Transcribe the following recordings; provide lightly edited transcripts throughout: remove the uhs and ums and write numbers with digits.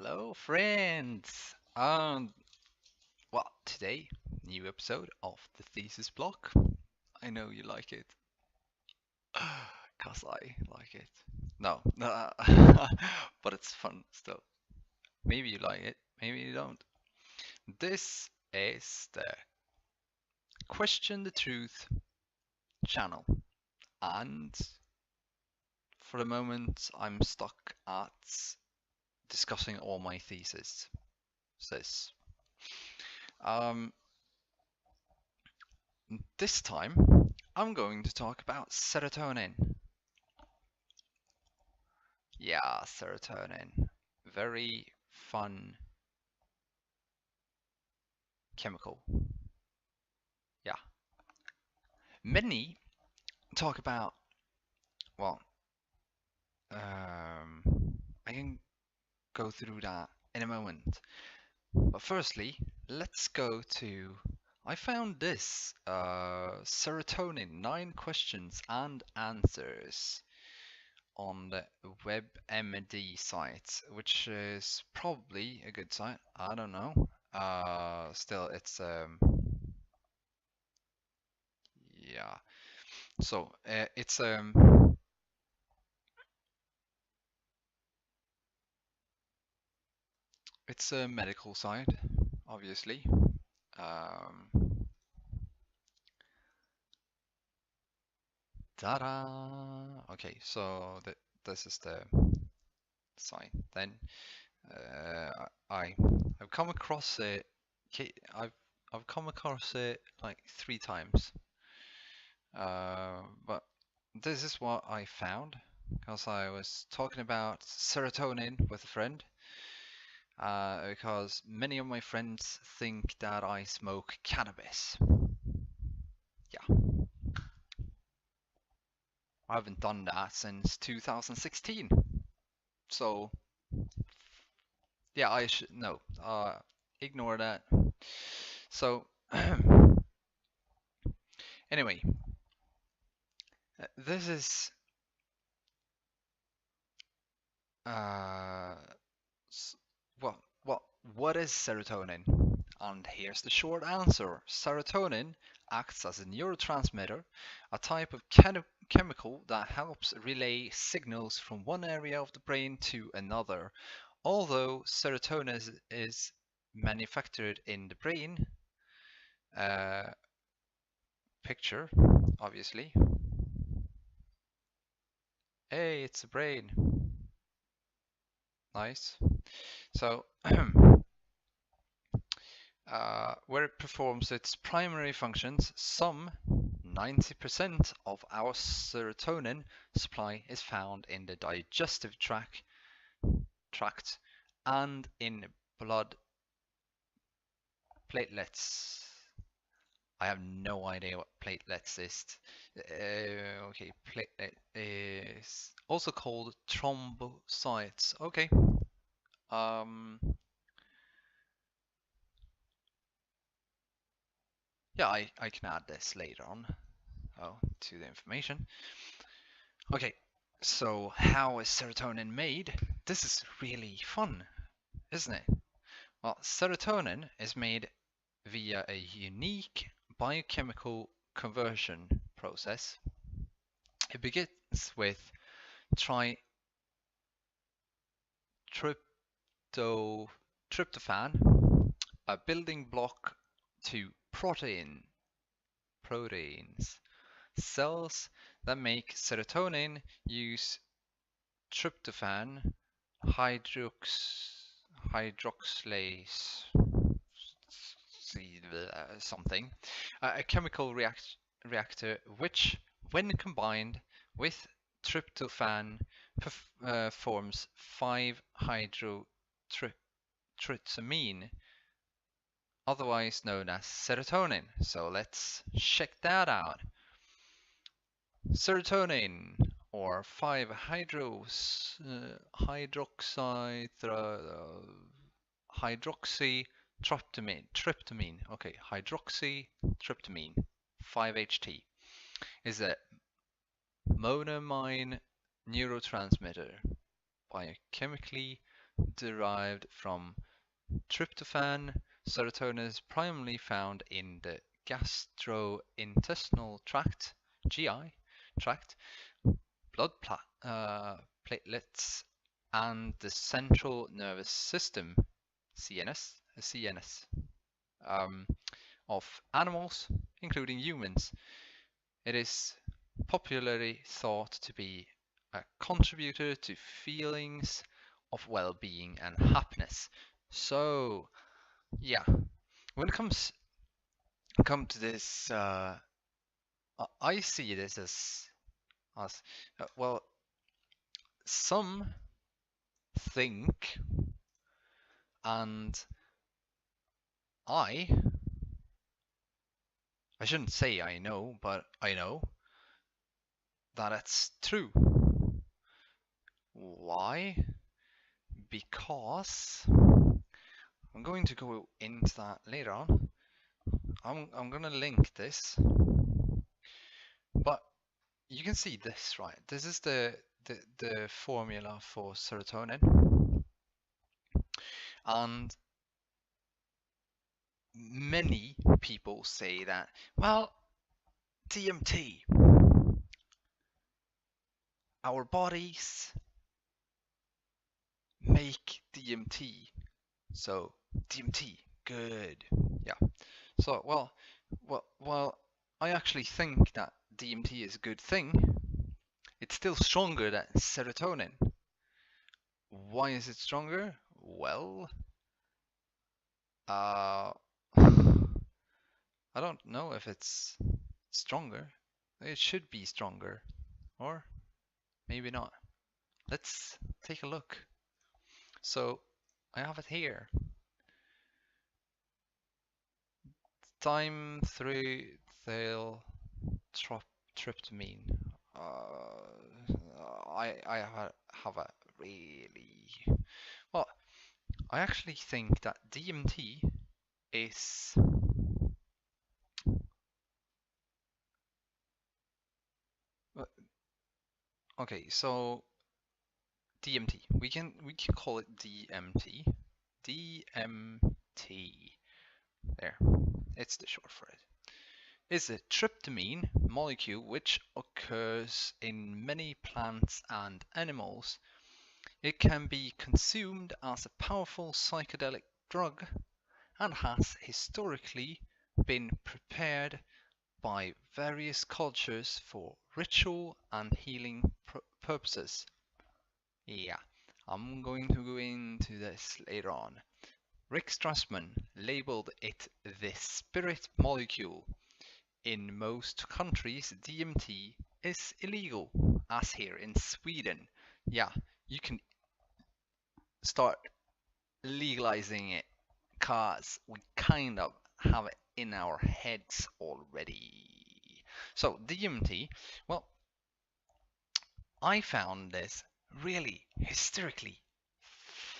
Hello, friends. Well, today, new episode of the Thesis blog. I know you like it, cause I like it. No, but it's fun still. Maybe you like it, maybe you don't. This is the Question the Truth channel, and for the moment, I'm stuck at discussing all my theses. Um, This time, I'm going to talk about serotonin. Yeah, serotonin. Very fun chemical. Yeah. Many talk about, well, I can go through that in a moment. But firstly, let's go to, I found this, serotonin, 9 questions and answers on the WebMD site, which is probably a good site. I don't know. Still, it's yeah. So it's a medical site, obviously. Um, Ta-da! Okay, so this is the site. Then I've come across it. I've come across it like 3 times. But this is what I found because I was talking about serotonin with a friend. Because many of my friends think that I smoke cannabis. Yeah, I haven't done that since 2016. So yeah, I should no. Ignore that. So anyway, this is uh, well, what is serotonin? And here's the short answer. Serotonin acts as a neurotransmitter, a type of chemical that helps relay signals from one area of the brain to another. Although serotonin is manufactured in the brain, uh, picture, obviously. Hey, it's a brain. Nice. So, where it performs its primary functions, some 90% of our serotonin supply is found in the digestive tract and in blood platelets. I have no idea what platelets is. Okay, platelet is also called thrombocytes. Okay. Um, yeah, I can add this later on to the information. Okay, so how is serotonin made? This is really fun, isn't it? Well, serotonin is made via a unique biochemical conversion process. It begins with tryptophan, a building block to proteins. Cells that make serotonin use tryptophan hydroxylase something, a chemical reactor which, when combined with tryptophan, forms 5-hydroxytryptamine, otherwise known as serotonin. So let's check that out. Serotonin, or 5-hydroxytryptamine. Okay, hydroxytryptamine, 5-HT, is a monoamine neurotransmitter, biochemically derived from tryptophan. Serotonin is primarily found in the gastrointestinal tract, GI tract, blood platelets, and the central nervous system, CNS, of animals, including humans. It is popularly thought to be a contributor to feelings of well-being and happiness. So, yeah, when it come to this, I see this as well. Some think, and I shouldn't say I know, but I know that it's true. Why? Because I'm going to go into that later on. I'm gonna link this, but you can see this, right? This is the formula for serotonin, and many people say that, well, DMT, our bodies make DMT, so DMT, good. Yeah. So, well, I actually think that DMT is a good thing. It's still stronger than serotonin. Why is it stronger? Well, I don't know if it's stronger. It should be stronger, or maybe not. Let's take a look. So, I have it here. N-Dimethyltryptamine. I have a really well. I actually think that DMT is okay. So DMT, we can call it DMT. DMT. There, it's the short for it. Is a tryptamine molecule which occurs in many plants and animals. It can be consumed as a powerful psychedelic drug and has historically been prepared by various cultures for ritual and healing purposes. Yeah, I'm going to go into this later on. Rick Strassman labeled it the spirit molecule. In most countries, DMT is illegal, as here in Sweden. Yeah, you can start legalizing it because we kind of have it in our heads already. So DMT, well, I found this really hysterically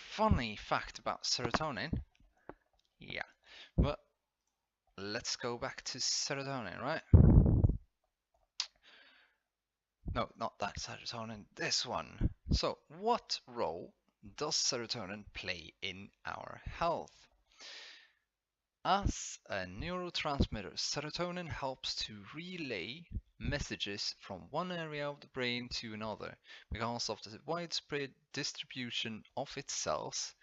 funny fact about serotonin. Yeah, but let's go back to serotonin, right? No, not that serotonin, this one. So, what role does serotonin play in our health? As a neurotransmitter, serotonin helps to relay messages from one area of the brain to another. Because of the widespread distribution of its cells,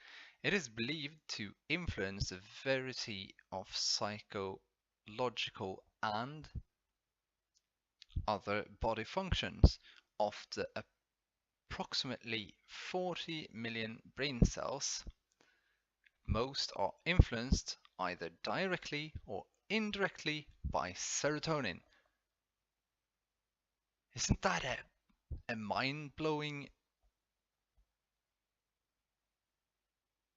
it is believed to influence the variety of psychological and other body functions. Of the approximately 40 million brain cells, most are influenced either directly or indirectly by serotonin. Isn't that a mind-blowing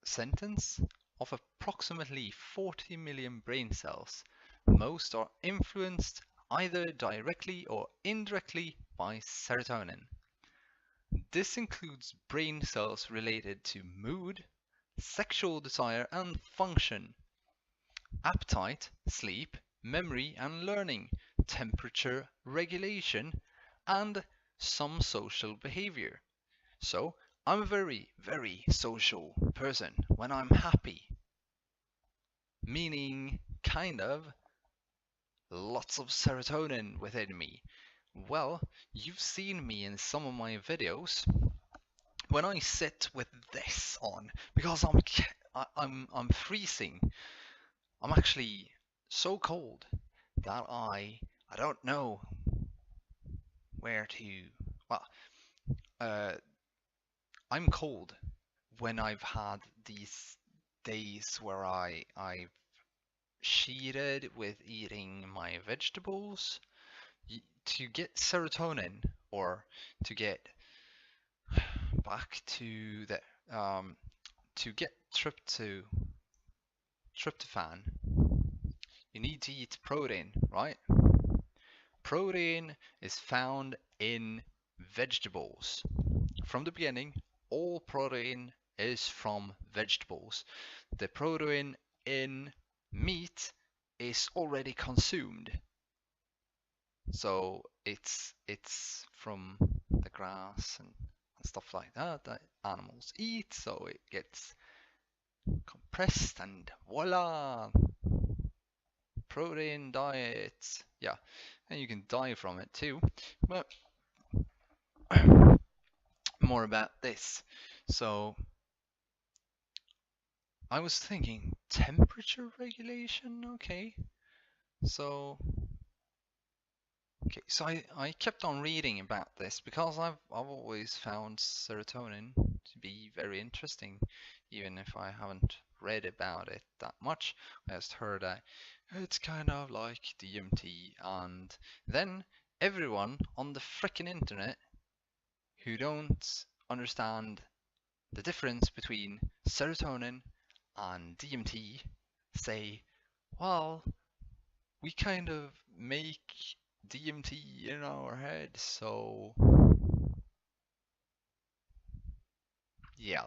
sentence? Of approximately 40 million brain cells, most are influenced either directly or indirectly by serotonin. This includes brain cells related to mood, sexual desire and function, appetite, sleep, memory and learning, temperature regulation, and some social behavior. So, I'm a very, very social person when I'm happy, meaning kind of lots of serotonin within me. Well, you've seen me in some of my videos when I sit with this on because I'm freezing. I'm actually so cold that I don't know where to. Well, uh, I'm cold when I've had these days where I've cheated with eating my vegetables to get serotonin or to get back to the to get tryptophan, you need to eat protein, right? Protein is found in vegetables. From the beginning, all protein is from vegetables. The protein in meat is already consumed. So it's from the grass and stuff like that that animals eat, so it gets compressed and voila, protein diet. Yeah, and you can die from it too. But more about this. So I was thinking temperature regulation. So I kept on reading about this because I've always found serotonin to be very interesting, even if I haven't read about it that much. I just heard that it's kind of like DMT, and then everyone on the frickin' internet who don't understand the difference between serotonin and DMT say, well, we kind of make DMT in our head, so yeah.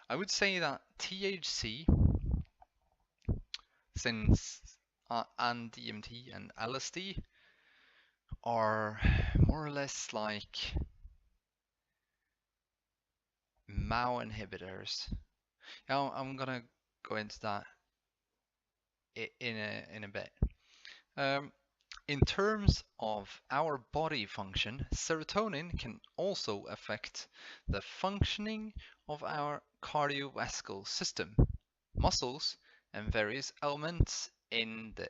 I would say that THC, since and DMT and LSD are more or less like MAO inhibitors. Now I'm gonna go into that in a bit. In terms of our body function, serotonin can also affect the functioning of our cardiovascular system, muscles, and various elements in the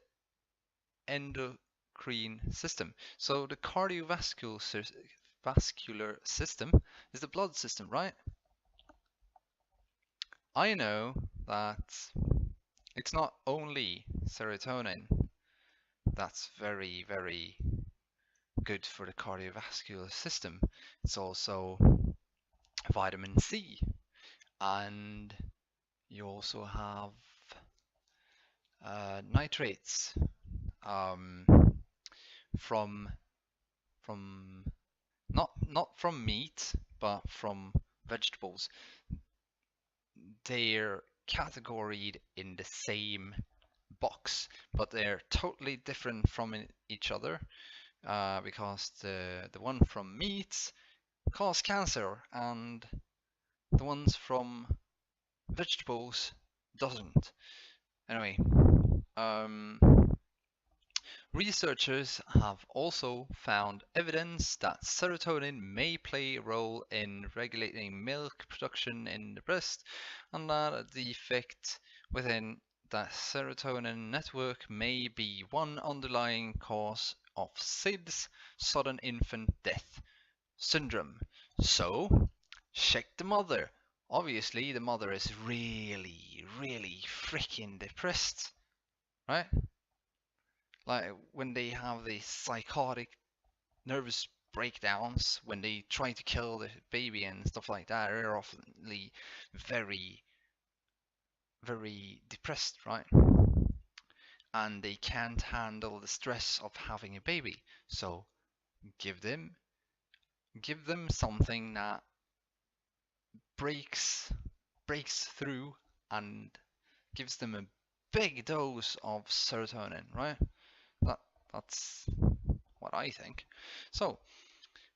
endocrine system. So the vascular system is the blood system, right? I know that it's not only serotonin that's very, very good for the cardiovascular system. It's also vitamin C, and you also have nitrates um, from from not from meat, but from vegetables. They're categorized in the same box, but they're totally different from each other because the one from meats cause cancer and the ones from vegetables doesn't. Anyway, um, researchers have also found evidence that serotonin may play a role in regulating milk production in the breast, and that the effect within the serotonin network may be one underlying cause of SIDS, sudden infant death syndrome. So, check the mother. Obviously, the mother is really, really freaking depressed, right? Like when they have these psychotic nervous breakdowns, when they try to kill the baby and stuff like that, they're often very, very depressed, right? And they can't handle the stress of having a baby. So give them something that breaks through and gives them a big dose of serotonin, right? That's what I think. So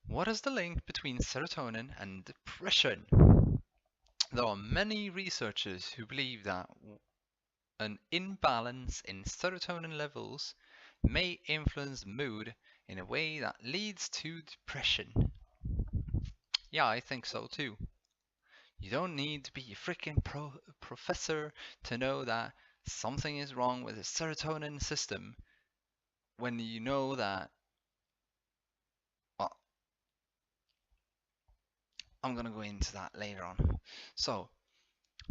What is the link between serotonin and depression? There are many researchers who believe that an imbalance in serotonin levels may influence mood in a way that leads to depression. Yeah, I think so too. You don't need to be a freaking professor to know that something is wrong with the serotonin system when you know that. Well, I'm gonna go into that later on. So,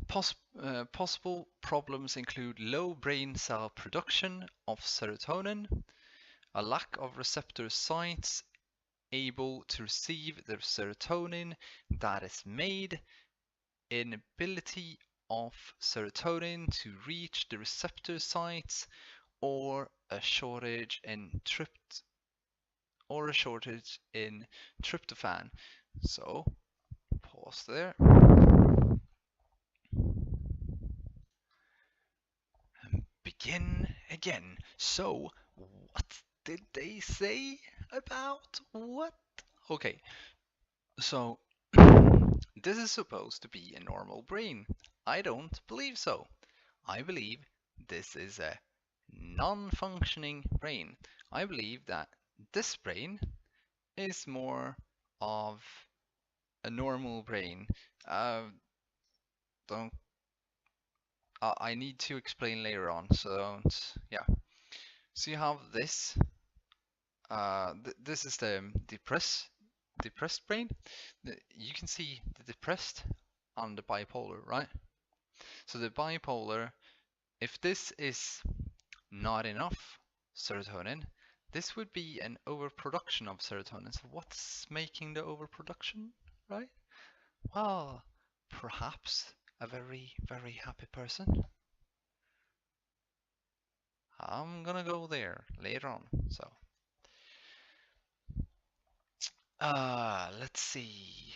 possible problems include low brain cell production of serotonin, a lack of receptor sites able to receive the serotonin that is made, inability of serotonin to reach the receptor sites, or a shortage in tryptophan. So pause there and begin again. So what did they say about what? Okay, so this is supposed to be a normal brain. I don't believe so. I believe this is a non-functioning brain. I believe that this brain is more of a normal brain. Don't I need to explain later on, so don't, yeah. So you have this. This is the depressed brain. You can see the depressed on the bipolar, right? So the bipolar, if this is not enough serotonin, this would be an overproduction of serotonin. So what's making the overproduction, right? Well, perhaps a very, very happy person. I'm gonna go there later on. So, let's see.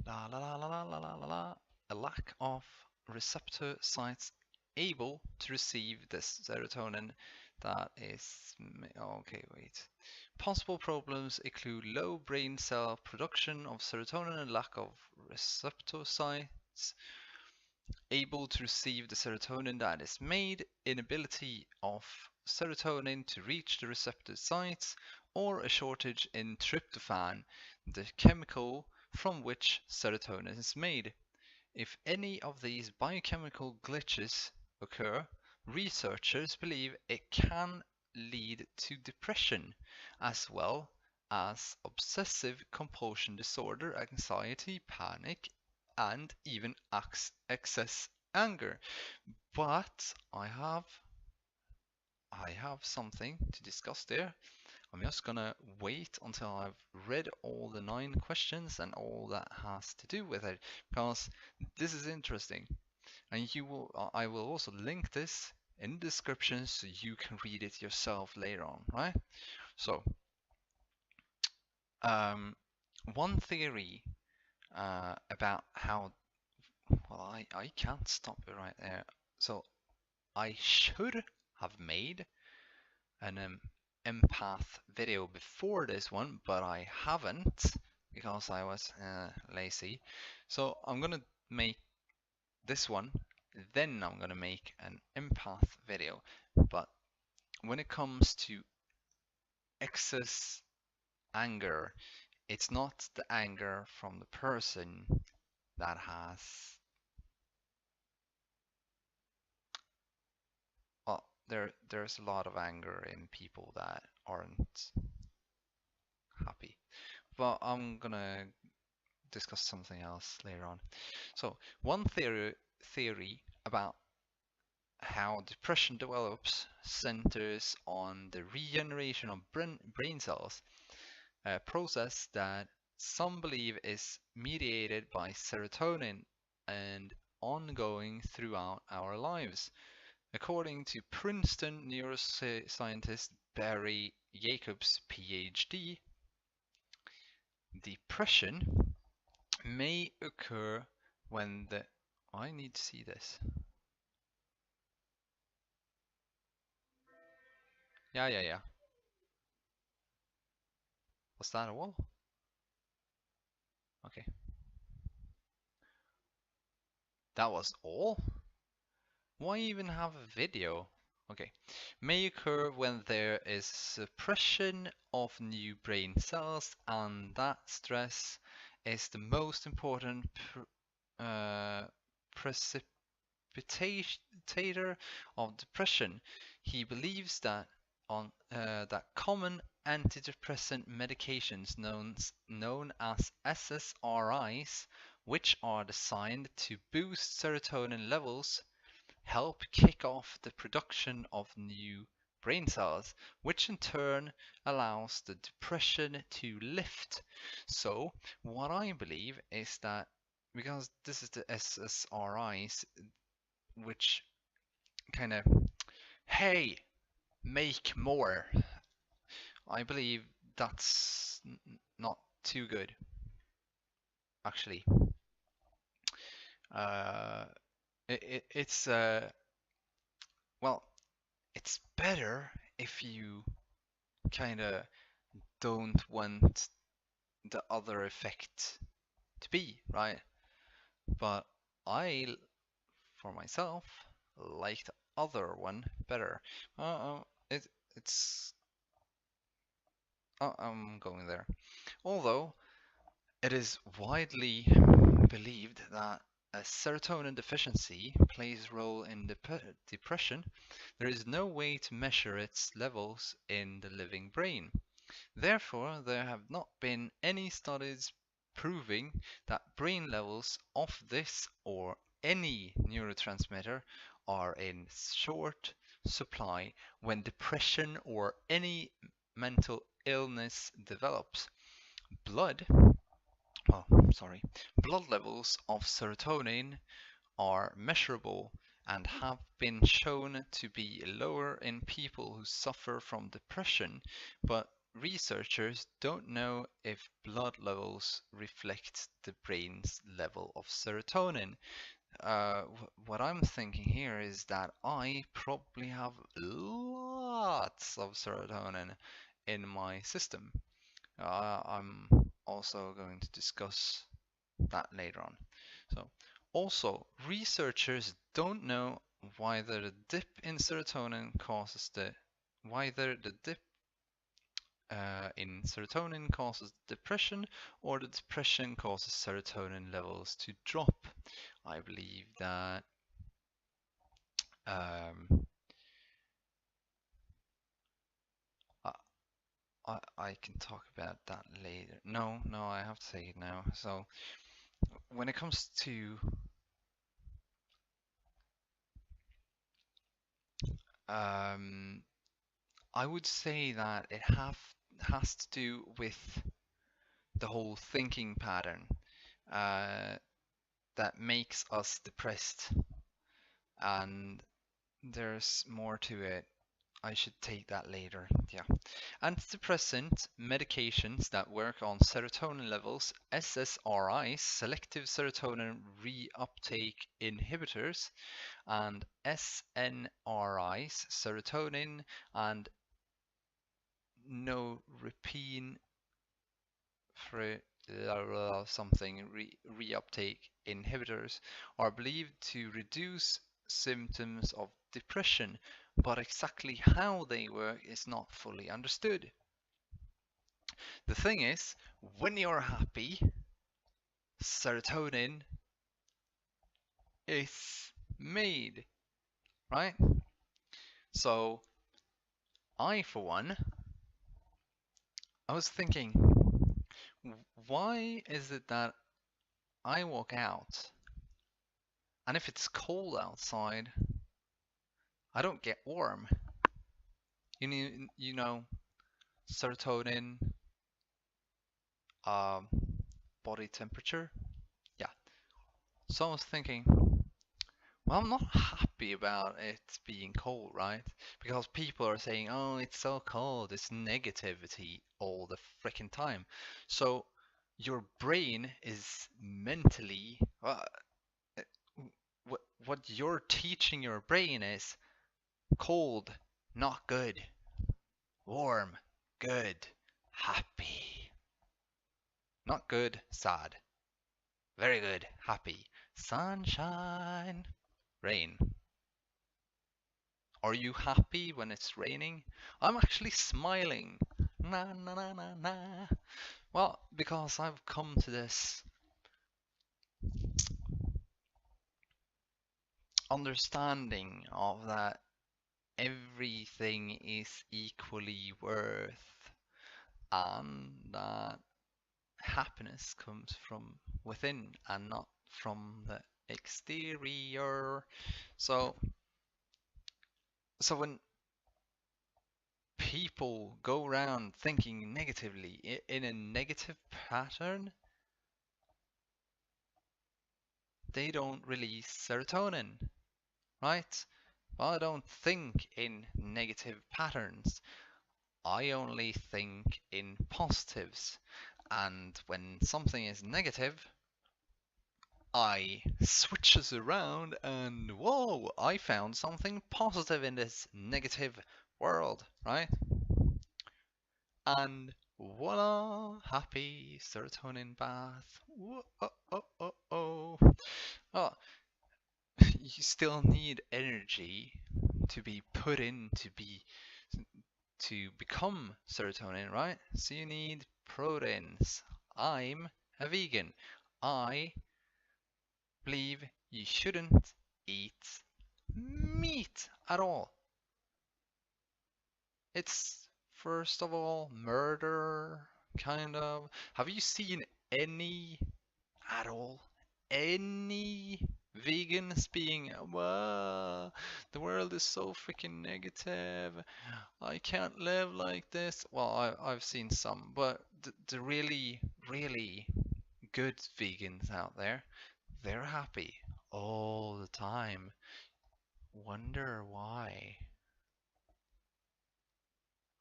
La la la la la la la la la. A lack of receptor sites able to receive this serotonin that is. Okay, wait. Possible problems include low brain cell production of serotonin and lack of receptor sites able to receive the serotonin that is made, inability of serotonin to reach the receptor sites, or a shortage in tryptophan, the chemical from which serotonin is made. If any of these biochemical glitches occur, researchers believe it can lead to depression, as well as obsessive compulsion disorder, anxiety, panic, and even excess anger. But I have something to discuss there. I'm just gonna wait until I've read all the 9 questions and all that has to do with it, because this is interesting. And I will also link this in the description so you can read it yourself later on, right? So, one theory about how, well, I can't stop it right there. So I should have made an empath video before this one, but I haven't because I was lazy. So I'm gonna make this one, then I'm gonna make an empath video. But when it comes to excess anger, it's not the anger from the person that has, well, there's a lot of anger in people that aren't happy. But I'm gonna discuss something else later on. So one theory about how depression develops centers on the regeneration of brain cells, a process that some believe is mediated by serotonin and ongoing throughout our lives. According to Princeton neuroscientist Barry Jacobs, PhD, depression may occur when the... I need to see this. Yeah. Was that all? Okay. That was all? Why even have a video? Okay. May occur when there is suppression of new brain cells, and that stress is the most important precipitator of depression. He believes that that common antidepressant medications known as SSRIs, which are designed to boost serotonin levels, help kick off the production of new brain cells, which in turn allows the depression to lift. So, what I believe is that because this is the SSRIs, which kind of, hey, make more, I believe that's not too good, actually. Uh, it's well, it's better if you kind of don't want the other effect to be, right? But I, for myself, like the other one better. Uh, it, it's, I'm going there. Although it is widely believed that a serotonin deficiency plays a role in depression, there is no way to measure its levels in the living brain. Therefore, there have not been any studies proving that brain levels of this or any neurotransmitter are in short supply when depression or any mental illness develops. Blood, oh, sorry, blood levels of serotonin are measurable and have been shown to be lower in people who suffer from depression, but researchers don't know if blood levels reflect the brain's level of serotonin. What I'm thinking here is that I probably have lots of serotonin in my system. I'm also going to discuss that later on. So, also, researchers don't know whether the dip in serotonin causes depression or the depression causes serotonin levels to drop. I believe that um, I can talk about that later. No, I have to say it now. So when it comes to um, I would say that it has to do with the whole thinking pattern uh, that makes us depressed, and there's more to it. I should take that later. Yeah. Antidepressant medications that work on serotonin levels, SSRIs, selective serotonin reuptake inhibitors, and SNRIs, serotonin and norepinephrine something reuptake inhibitors, are believed to reduce symptoms of depression, but exactly how they work is not fully understood. The thing is, when you're happy, serotonin is made, right? So, for one, I was thinking, why is it that I walk out and if it's cold outside, I don't get warm? You know, serotonin, um, body temperature. Yeah. So I was thinking, well, I'm not happy about it being cold, right? Because people are saying, oh, it's so cold, it's negativity all the freaking time. So your brain is mentally, what you're teaching your brain is cold, not good, warm, good, happy. Not good, sad. Very good. Happy. Sunshine. Rain. Are you happy when it's raining? I'm actually smiling. Na na na na na. Well, because I've come to this understanding of that everything is equally worth, and that happiness comes from within and not from the exterior. So when people go around thinking negatively in a negative pattern, they don't release serotonin, right? Well, I don't think in negative patterns. I only think in positives. And when something is negative, I switches around and whoa, I found something positive in this negative world, right? And voila, happy serotonin bath. Whoa, oh, oh, oh, oh. Oh, you still need energy to be put in to become serotonin, right? So you need proteins. I'm a vegan. I believe you shouldn't eat meat at all. It's, first of all, murder, kind of. Have you seen any at all? Any vegans being, well, the world is so freaking negative. I can't live like this. Well, I've seen some, but the really, really good vegans out there, they're happy all the time. Wonder why?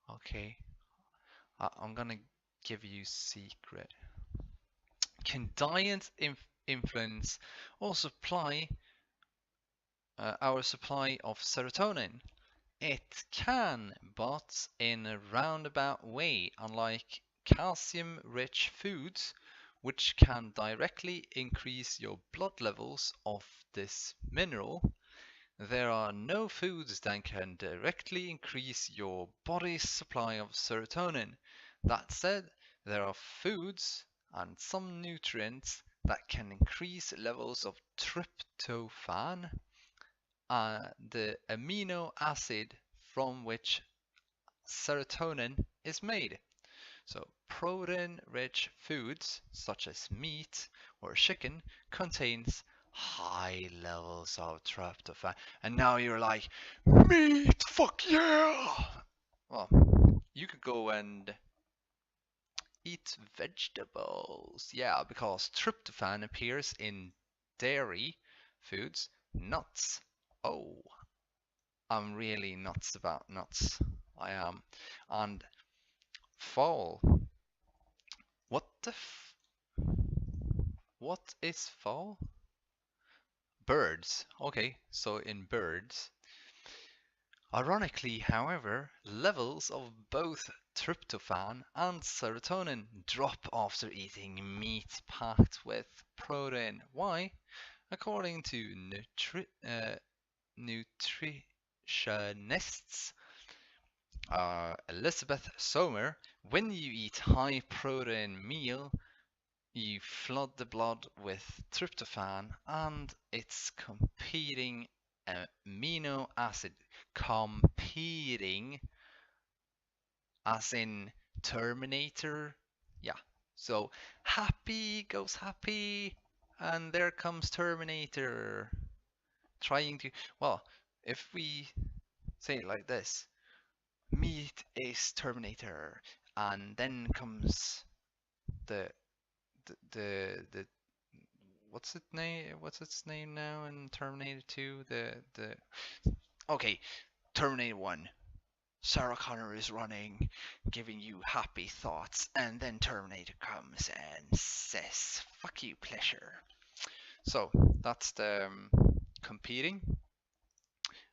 Okay, I'm gonna give you secret. Can diet influence or supply our supply of serotonin? It can, but in a roundabout way, unlike calcium-rich foods, which can directly increase your blood levels of this mineral. There are no foods that can directly increase your body's supply of serotonin. That said, there are foods and some nutrients that can increase levels of tryptophan, the amino acid from which serotonin is made. So protein-rich foods such as meat or chicken contains high levels of tryptophan. And now you're like, meat, fuck yeah! Well, you could go and eat vegetables. Yeah, because tryptophan appears in dairy foods, nuts. Oh, I'm really nuts about nuts. I am. And fall. What the What is fall? Birds. Okay, so in birds. Ironically, however, levels of both tryptophan and serotonin drop after eating meat packed with protein. Why? According to nutritionists Elizabeth Sommer, when you eat high protein meal, you flood the blood with tryptophan and its competing amino acid. Competing, as in Terminator. Yeah. So happy goes happy, and there comes Terminator trying to. Well, if we say it like this, meat is Terminator, and then comes the the what's its name now in Terminator 2? The Okay, Terminator 1. Sarah Connor is running, giving you happy thoughts, and then Terminator comes and says, "Fuck you, pleasure." So that's the competing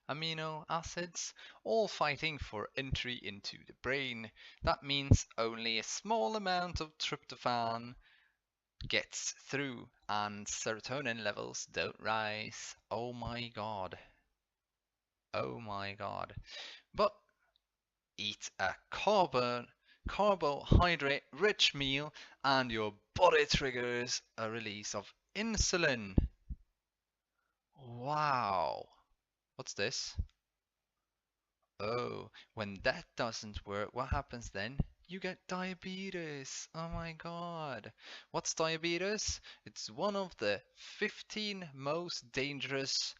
amino acids, all fighting for entry into the brain. That means only a small amount of tryptophan gets through and serotonin levels don't rise. Oh my god. Oh my god. But eat a carbohydrate rich meal and your body triggers a release of insulin. Wow. What's this? Oh, when that doesn't work, what happens then? You get diabetes. Oh my god. What's diabetes? It's one of the 15 most dangerous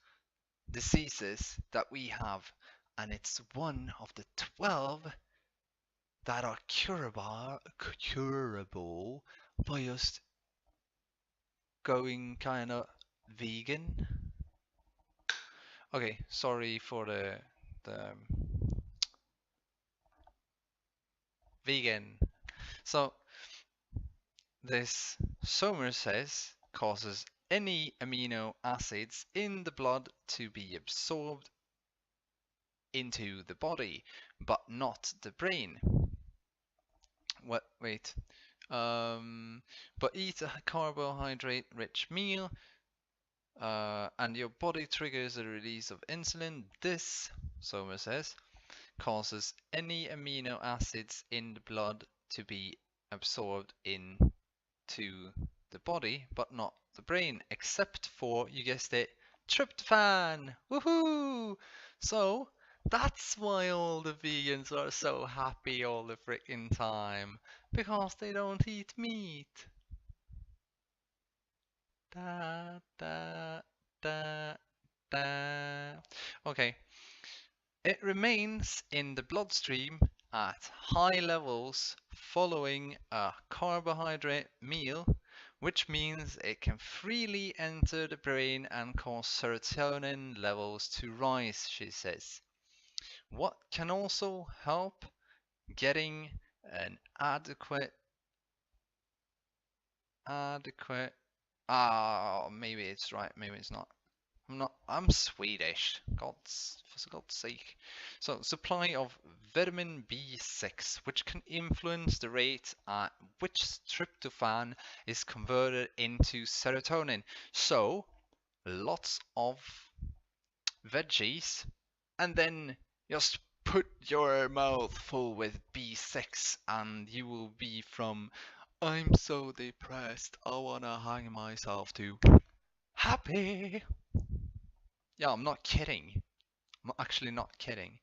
diseases that we have, and it's one of the 12 that are curable by just going kind of vegan. Okay, sorry for the vegan. So this Somers says causes any amino acids in the blood to be absorbed into the body, but not the brain. What? Wait. But eat a carbohydrate-rich meal, and your body triggers a release of insulin. This, Somers says, causes any amino acids in the blood to be absorbed into the body, but not the brain, except for, you guessed it, tryptophan. Woohoo! So that's why all the vegans are so happy all the freaking time, because they don't eat meat. Da da da da. Okay. It remains in the bloodstream at high levels following a carbohydrate meal, which means it can freely enter the brain and cause serotonin levels to rise, she says. What can also help getting an adequate maybe it's right, maybe it's not. I'm Swedish. For God's sake. So, supply of vitamin B6, which can influence the rate at which tryptophan is converted into serotonin. So, lots of veggies, and then just put your mouth full with B6, and you will be from I'm so depressed, I wanna hang myself to happy. Yeah, I'm not kidding. I'm actually not kidding.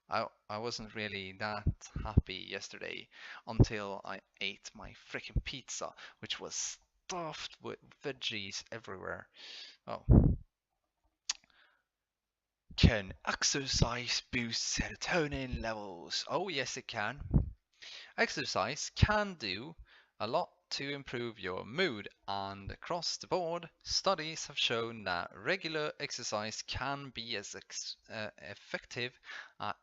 I wasn't really that happy yesterday until I ate my freaking pizza, which was stuffed with veggies everywhere. Oh. Can exercise boost serotonin levels? Oh, yes, it can. Exercise can do a lot to improve your mood, and across the board, studies have shown that regular exercise can be as effective at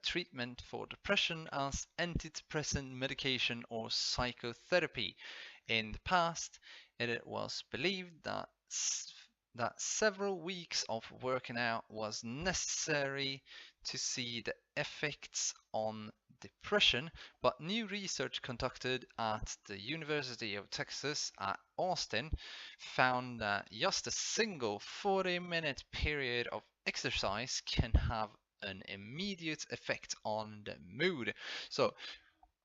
treatment for depression as antidepressant medication or psychotherapy. In the past, it was believed that several weeks of working out was necessary to see the effects on depression, but new research conducted at the University of Texas at Austin found that just a single 40-minute period of exercise can have an immediate effect on the mood. So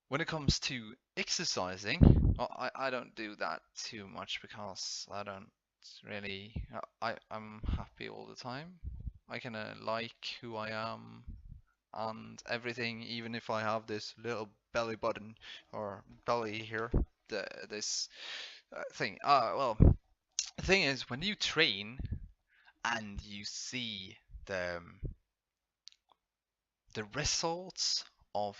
when it comes to exercising, well, I don't do that too much because I don't really, I'm happy all the time. I kind of like who I am and everything, even if I have this little belly button or belly here, this thing. Well, the thing is, when you train and you see the results of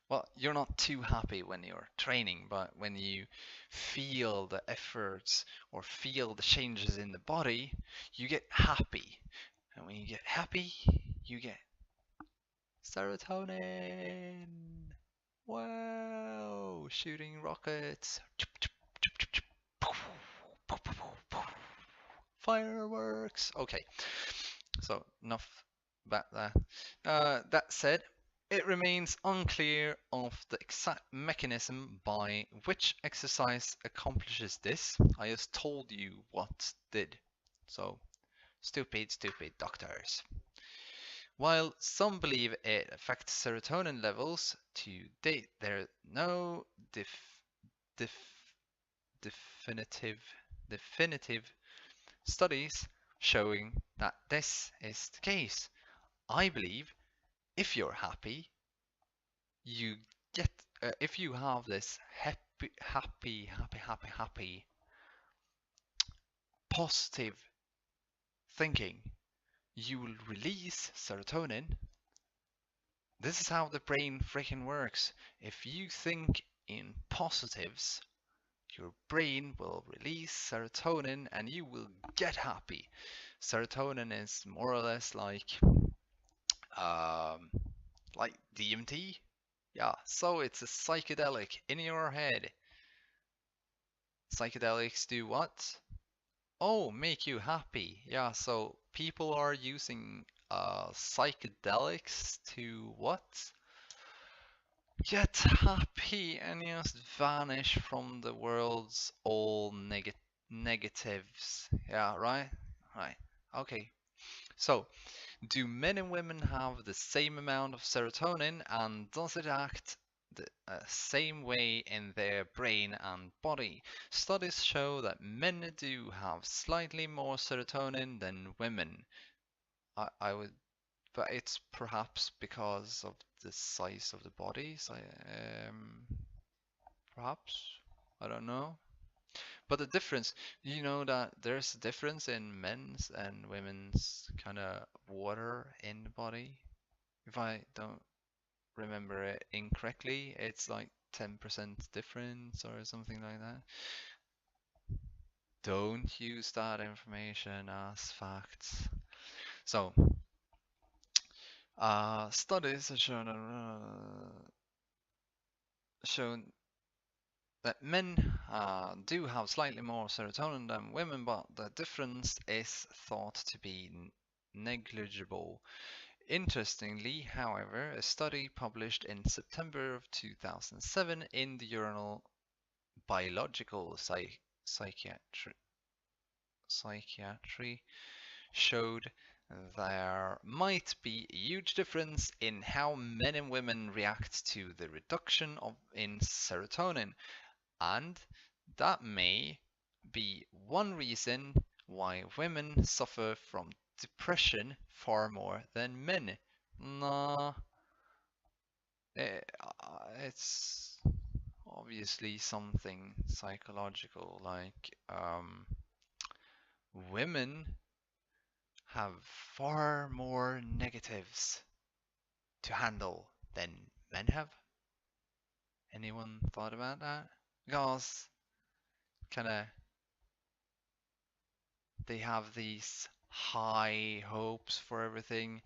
well, you're not too happy when you're training, but when you feel the efforts or feel the changes in the body, you get happy. And when you get happy, you get serotonin. Wow, shooting rockets. Fireworks. Okay, so enough about that. That said, It remains unclear of the exact mechanism by which exercise accomplishes this. I just told you what did. So, stupid doctors. While some believe it affects serotonin levels, to date there are no def definitive studies showing that this is the case. I believe if you're happy, you get if you have this happy, positive thinking, you will release serotonin. This is how the brain freaking works. If you think in positives, your brain will release serotonin and you will get happy. Serotonin is more or less um, DMT. Yeah, so it's a psychedelic in your head. Psychedelics do what? Oh, make you happy. Yeah, so people are using psychedelics to what? Get happy and just vanish from the world's all negatives. Yeah, right? Right. Okay. So, do men and women have the same amount of serotonin, and does it act the same way in their brain and body? Studies show that men do have slightly more serotonin than women. I would, but it's perhaps because of the size of the bodies. Perhaps I don't know. But the difference, you know that there's a difference in men's and women's kind of water in the body. If I don't remember it incorrectly, it's like 10% difference or something like that. Don't use that information as facts. So, studies have shown that men do have slightly more serotonin than women, but the difference is thought to be negligible. Interestingly, however, a study published in September of 2007 in the journal Biological Psychiatry showed there might be a huge difference in how men and women react to the reduction in serotonin, and that may be one reason why women suffer from depression far more than men. Nah, it's obviously something psychological, like women have far more negatives to handle than men have. Anyone thought about that? Because kind of they have these high hopes for everything.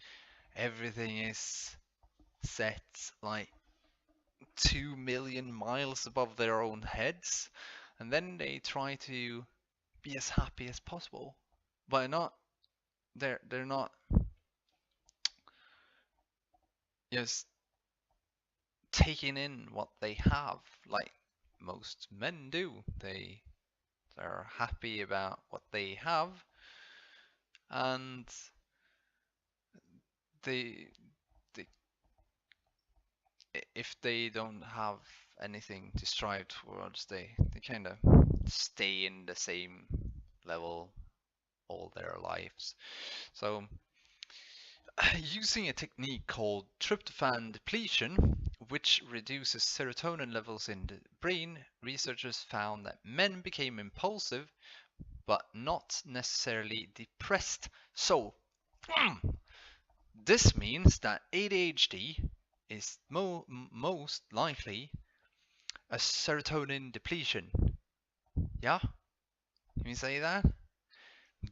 Everything is set like 2 million miles above their own heads, and then they try to be as happy as possible. But not they're not just taking in what they have like most men do. They're happy about what they have, and they they if they don't have anything to strive towards, they kind of stay in the same level all their lives. So using a technique called tryptophan depletion, which reduces serotonin levels in the brain, researchers found that men became impulsive but not necessarily depressed. So, this means that ADHD is most likely a serotonin depletion. Yeah? Can you say that?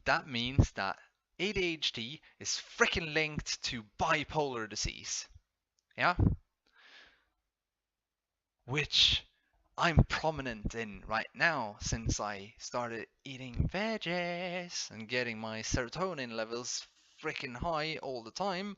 That means that ADHD is freaking linked to bipolar disease. Yeah? Which I'm prominent in right now since I started eating veggies and getting my serotonin levels freaking high all the time.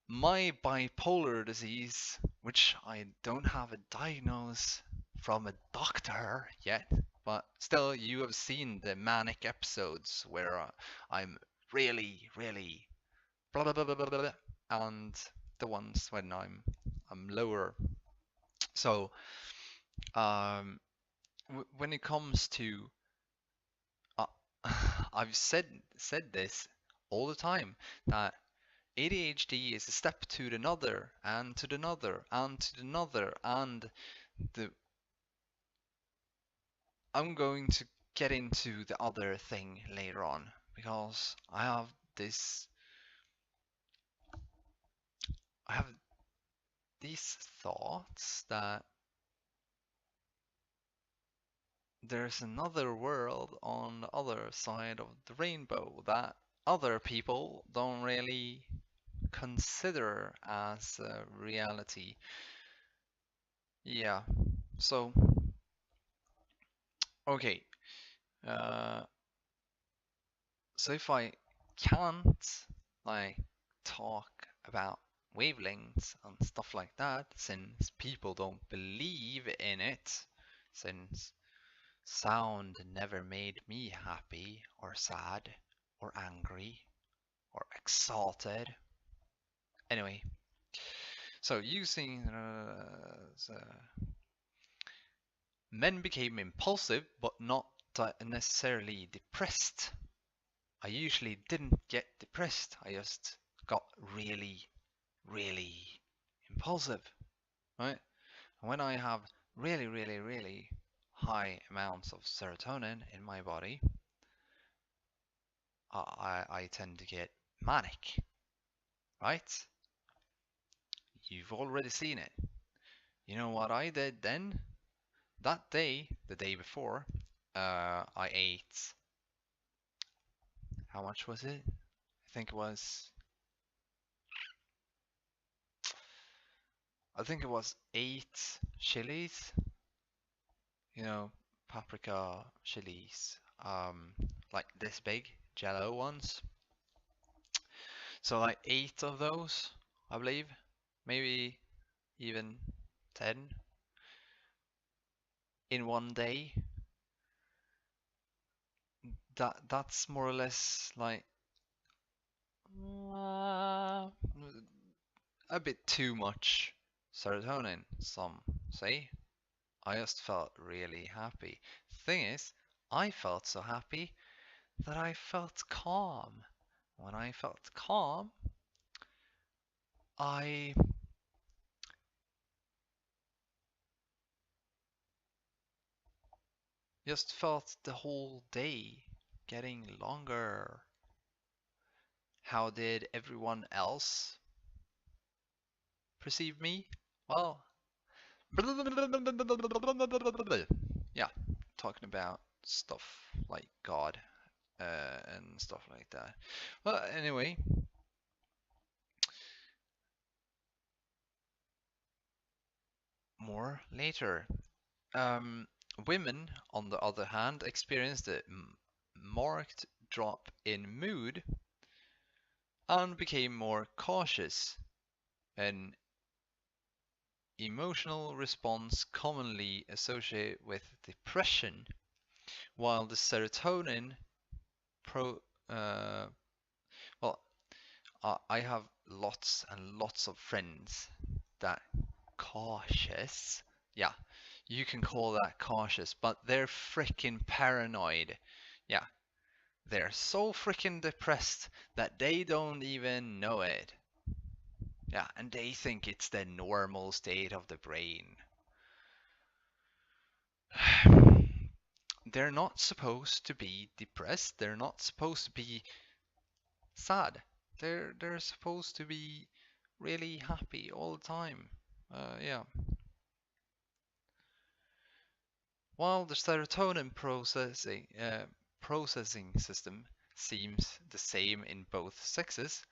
my bipolar disease, which I don't have a diagnosis from a doctor yet, but still you have seen the manic episodes where I'm really, really blah blah blah blah blah, blah and the ones when I'm lower. So when it comes to uh, I've said this all the time that ADHD is a step to another and to another and to another, and the I'm going to get into the other thing later on because this I have these thoughts that there's another world on the other side of the rainbow that other people don't really consider as a reality. Yeah, so okay, uh, so if I can't like talk about wavelengths and stuff like that, since people don't believe in it, since sound never made me happy or sad or angry or exalted. Anyway, so using men became impulsive but not necessarily depressed. I usually didn't get depressed. I just got really, really impulsive, right? And when I have really, really, really high amounts of serotonin in my body, I tend to get manic, right? You've already seen it. You know what I did then? That day, the day before, I ate. How much was it? I think it was. I think it was 8 chilies. You know, paprika chilies. Like this big, jello ones. So like 8 of those, I believe. Maybe even 10 in one day. That's more or less like uh, a bit too much serotonin, some say. I just felt really happy. Thing is, I felt so happy that I felt calm. When I felt calm, I just felt the whole day getting longer. How did everyone else perceive me? Well, yeah, talking about stuff like God and stuff like that. Well, anyway, more later. Um, Women, on the other hand, experienced a marked drop in mood and became more cautious, an emotional response commonly associated with depression, while the serotonin pro uh, well, I have lots and lots of friends that cautious. Yeah, you can call that cautious, but they're freaking paranoid. Yeah, they're so freaking depressed that they don't even know it. Yeah, and they think it's the normal state of the brain. They're not supposed to be depressed. They're not supposed to be sad. They're supposed to be really happy all the time. Yeah. While the serotonin processing system seems the same in both sexes,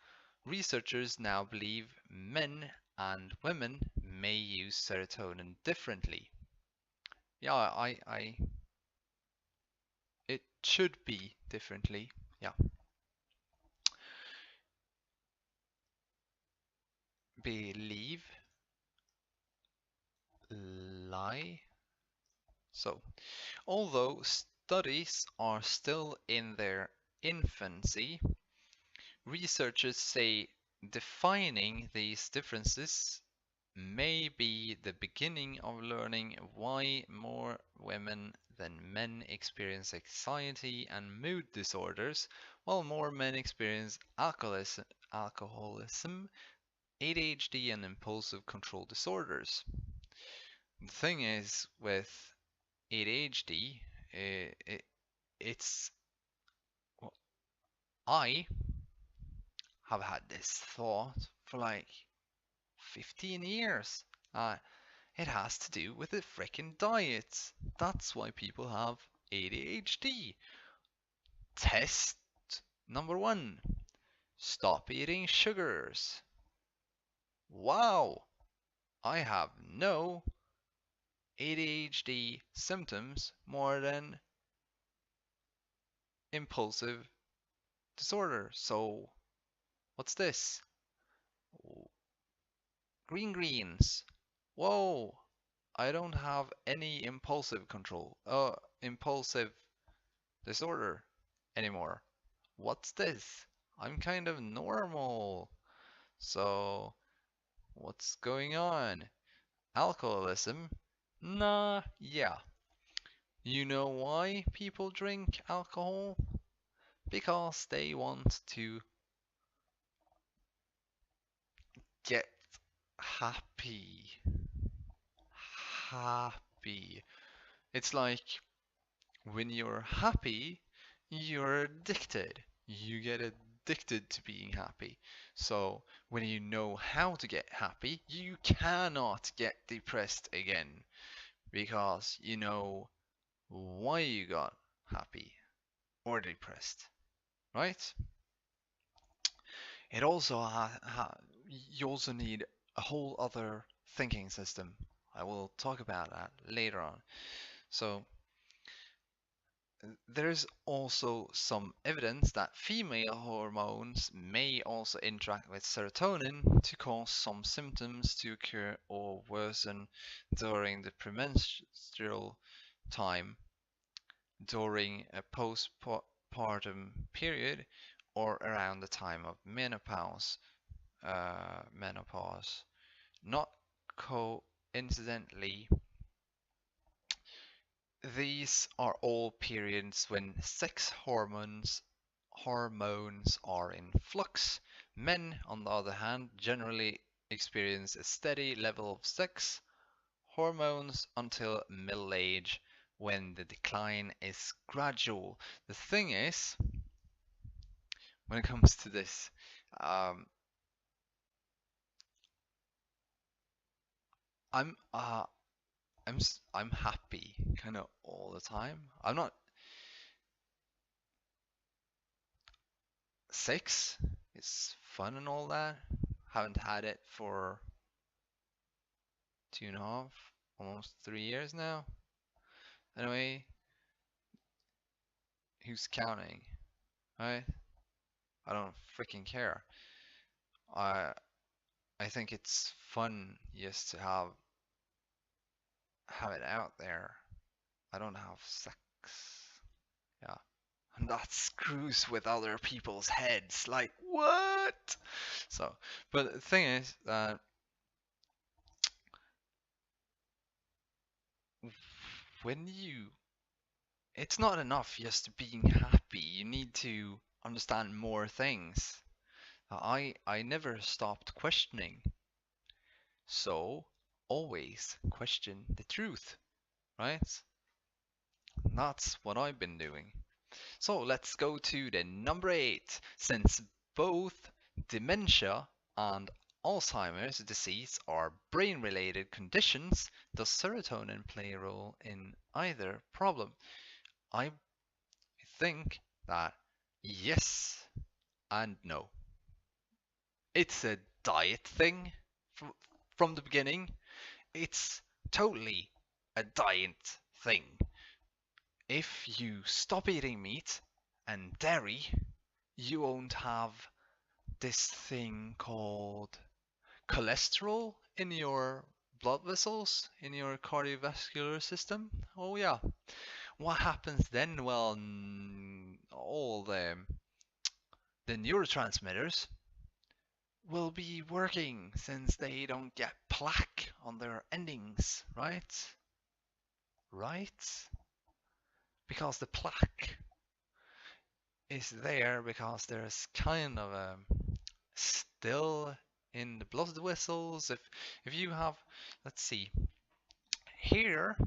researchers now believe men and women may use serotonin differently. Yeah, it should be differently. Yeah. believe, lie. So, although studies are still in their infancy, researchers say defining these differences may be the beginning of learning why more women than men experience anxiety and mood disorders, while more men experience alcoholism, ADHD, and impulsive control disorders. The thing is, with ADHD, it's well, I have had this thought for like 15 years. It has to do with the frickin' diet. That's why people have ADHD. Test number one: stop eating sugars. Wow, I have no ADHD symptoms more than impulsive disorder. So, what's this? Green greens. Whoa, I don't have any impulsive disorder anymore. What's this? I'm kind of normal. So, what's going on? Alcoholism? Nah, yeah. You know why people drink alcohol? Because they want to get happy. Happy. It's like when you're happy, you're addicted. You get addicted to being happy. So when you know how to get happy, you cannot get depressed again because you know why you got happy or depressed, right? It also you also need a whole other thinking system. I will talk about that later on. So there's also some evidence that female hormones may also interact with serotonin to cause some symptoms to occur or worsen during the premenstrual time, during a postpartum period, or around the time of menopause. Not coincidentally, these are all periods when sex hormones are in flux. Men, on the other hand, generally experience a steady level of sex hormones until middle age, when the decline is gradual. The thing is, when it comes to this, um, I'm uh, I'm happy kind of all the time. I'm not. Sex is fun and all that. Haven't had it for 2.5, almost 3 years now. Anyway, who's counting, right? I don't freaking care. I I think it's fun just to have it out there. I don't have sex. Yeah. And that screws with other people's heads. Like, what? So, but the thing is that when you, it's not enough just being happy. You need to understand more things. I never stopped questioning. So, always question the truth, right? That's what I've been doing. So let's go to the number 8. Since both dementia and Alzheimer's disease are brain-related conditions, does serotonin play a role in either problem? I think that yes and no. It's a diet thing from the beginning. It's totally a diet thing. If you stop eating meat and dairy, you won't have this thing called cholesterol in your blood vessels, in your cardiovascular system. Oh yeah. What happens then? Well, all the neurotransmitters will be working since they don't get plaque on their endings, right? Right? Because the plaque is there because there's kind of a still in the blood vessels. If you have, let's see, here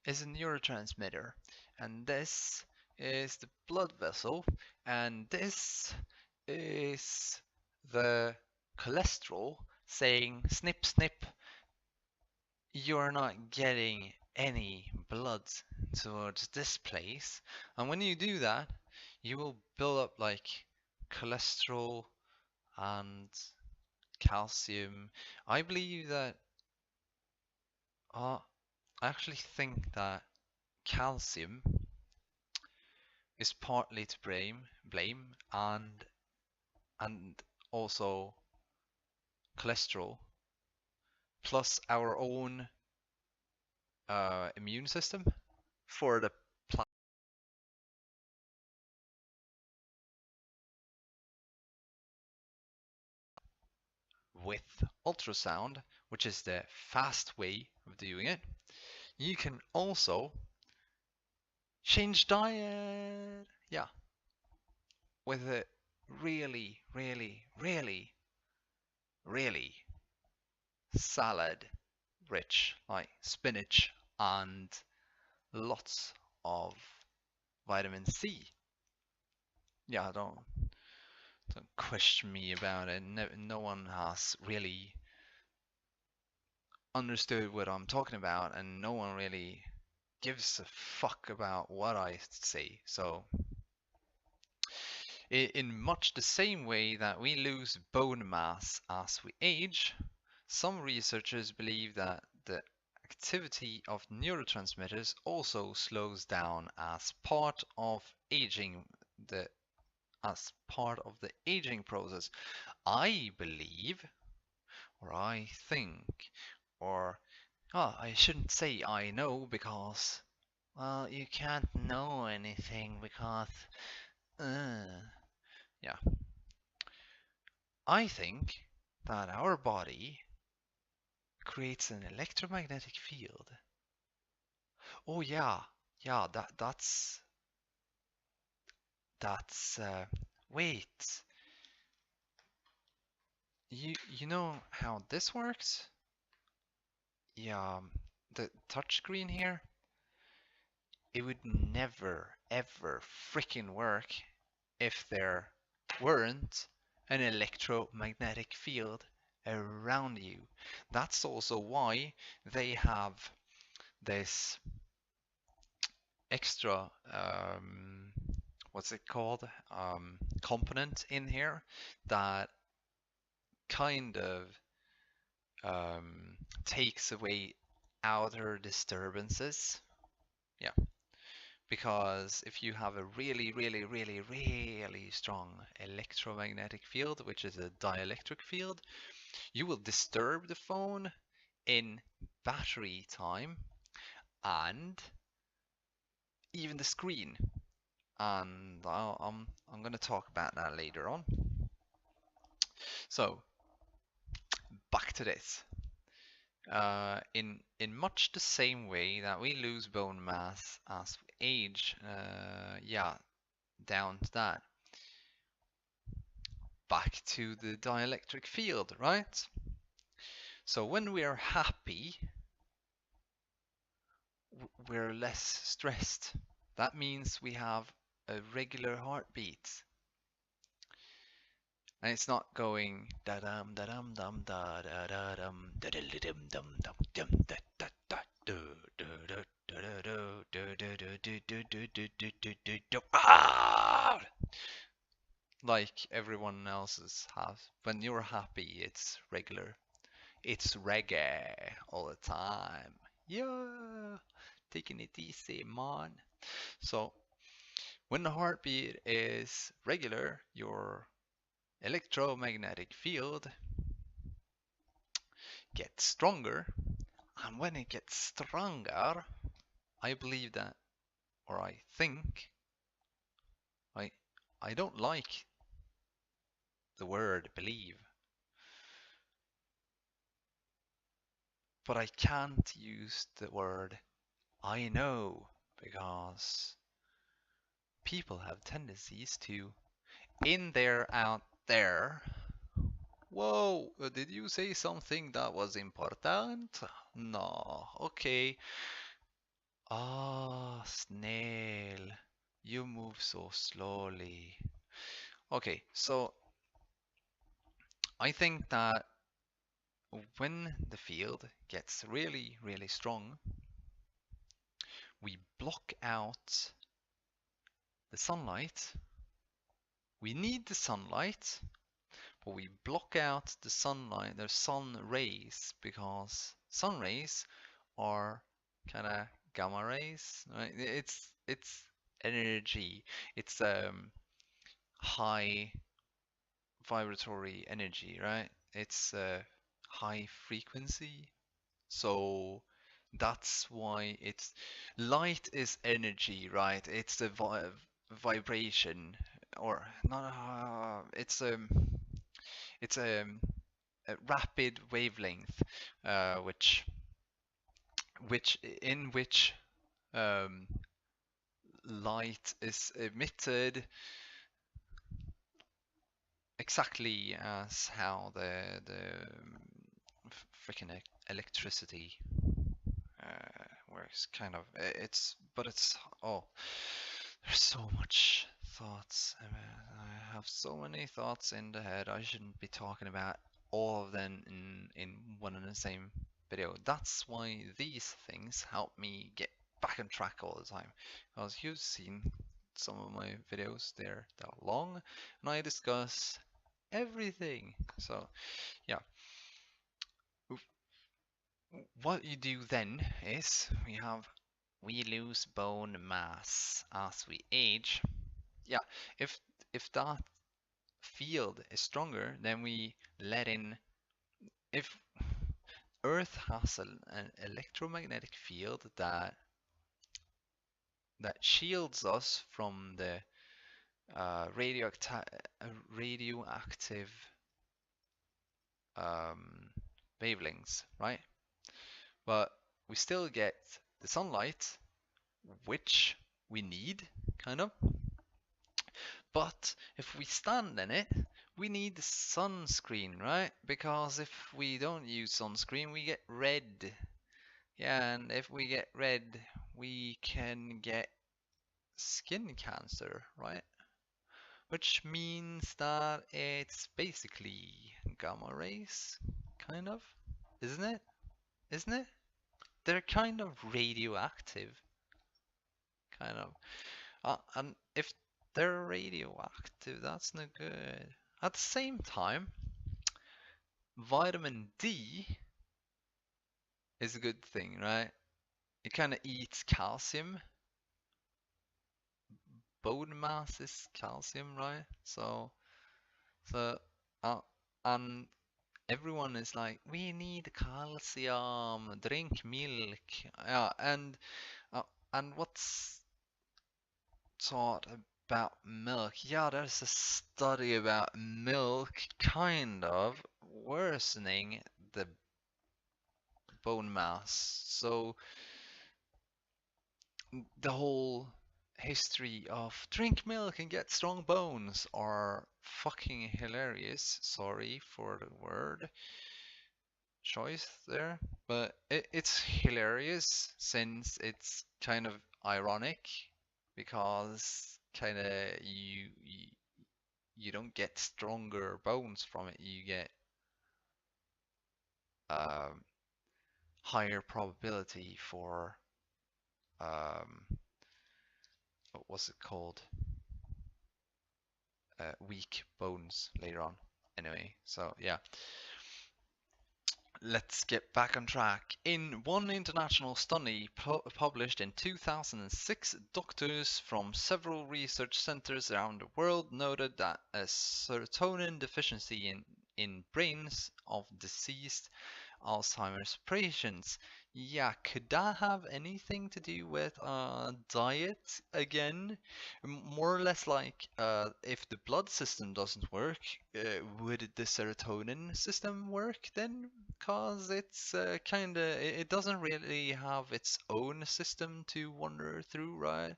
is a neurotransmitter, and this is the blood vessel, and this is the cholesterol saying snip snip, you're not getting any blood towards this place. And when you do that, you will build up like cholesterol and calcium. I believe that, I actually think that calcium is partly to blame and also cholesterol plus our own immune system for the with ultrasound, which is the fast way of doing it. You can also change diet. Yeah, with a really, really, really, really salad rich, like spinach and lots of vitamin C. Yeah, don't question me about it. No one has really understood what I'm talking about, and no one really gives a fuck about what I say. So, in much the same way that we lose bone mass as we age, some researchers believe that the activity of neurotransmitters also slows down as part of aging the aging process. I believe, or I think, or I shouldn't say I know because, well, you can't know anything because, yeah. I think that our body creates an electromagnetic field. Oh yeah, yeah. That's. Wait. You know how this works? Yeah, the touchscreen here, it would never ever freaking work if there weren't an electromagnetic field around you. That's also why they have this extra what's it called, component in here that kind of takes away outer disturbances. Yeah, because if you have a really, really, really, really strong electromagnetic field, which is a dielectric field, you will disturb the phone in battery time and even the screen. And I'm going to talk about that later on. So back to this. In much the same way that we lose bone mass as we age, yeah, down to that. Back to the dielectric field, right? So when we are happy, we're less stressed. That means we have a regular heartbeat. And it's not going da dum da dum dum da da da dum da da dum dum dum dum da da da do do do do do do do do do do do do do do do ah, like everyone else's has. When you're happy, it's regular. It's reggae all the time. Yeah, taking it easy, man. So when the heartbeat is regular, your electromagnetic field get stronger, and when it gets stronger, I believe that, or I think, I I don't like the word believe, but I can't use the word I know because people have tendencies to, in there, out there. Whoa, did you say something that was important? No, okay. Ah, snail, you move so slowly. Okay, so I think that when the field gets really, really strong, we block out the sunlight. We need the sunlight, but we block out the sunlight, the sun rays, because sun rays are kind of gamma rays, right? It's energy. It's high vibratory energy, right? It's high frequency. So that's why it's light is energy, right? It's the vibration, or not. It's a rapid wavelength, which in which um, light is emitted exactly as how the freaking electricity works. Kind of. It's oh, there's so much thoughts. I have so many thoughts in the head. I shouldn't be talking about all of them in one and the same video. That's why these things help me get back on track all the time. Because you've seen some of my videos, they're long, and I discuss everything. So yeah, what you do then is we lose bone mass as we age. Yeah, if that field is stronger, then we let in, if Earth has an electromagnetic field that shields us from the radioactive um, wavelengths, right? But we still get the sunlight, which we need, kind of. But if we stand in it, we need sunscreen, right? Because if we don't use sunscreen, we get red. Yeah, and if we get red, we can get skin cancer, right? Which means that it's basically gamma rays, kind of. Isn't it? Isn't it? They're kind of radioactive, kind of. And if they're radioactive, that's no good. At the same time, vitamin D is a good thing, right? It kind of eats calcium. Bone mass is calcium, right? So, uh, and everyone is like, we need calcium, drink milk. Yeah, uh, and what's taught about milk? Yeah, there's a study about milk kind of worsening the bone mass. So the whole history of drink milk and get strong bones are fucking hilarious. Sorry for the word choice there, but it's hilarious since it's kind of ironic because kind of you don't get stronger bones from it. You get um, higher probability for what was it called? Weak bones later on. Anyway, so yeah. Let's get back on track. In one international study published in 2006, doctors from several research centers around the world noted that a serotonin deficiency in brains of deceased Alzheimer's patients. Yeah, could that have anything to do with diet again? More or less like if the blood system doesn't work, would the serotonin system work then? Because it's kind of, it doesn't really have its own system to wander through, right?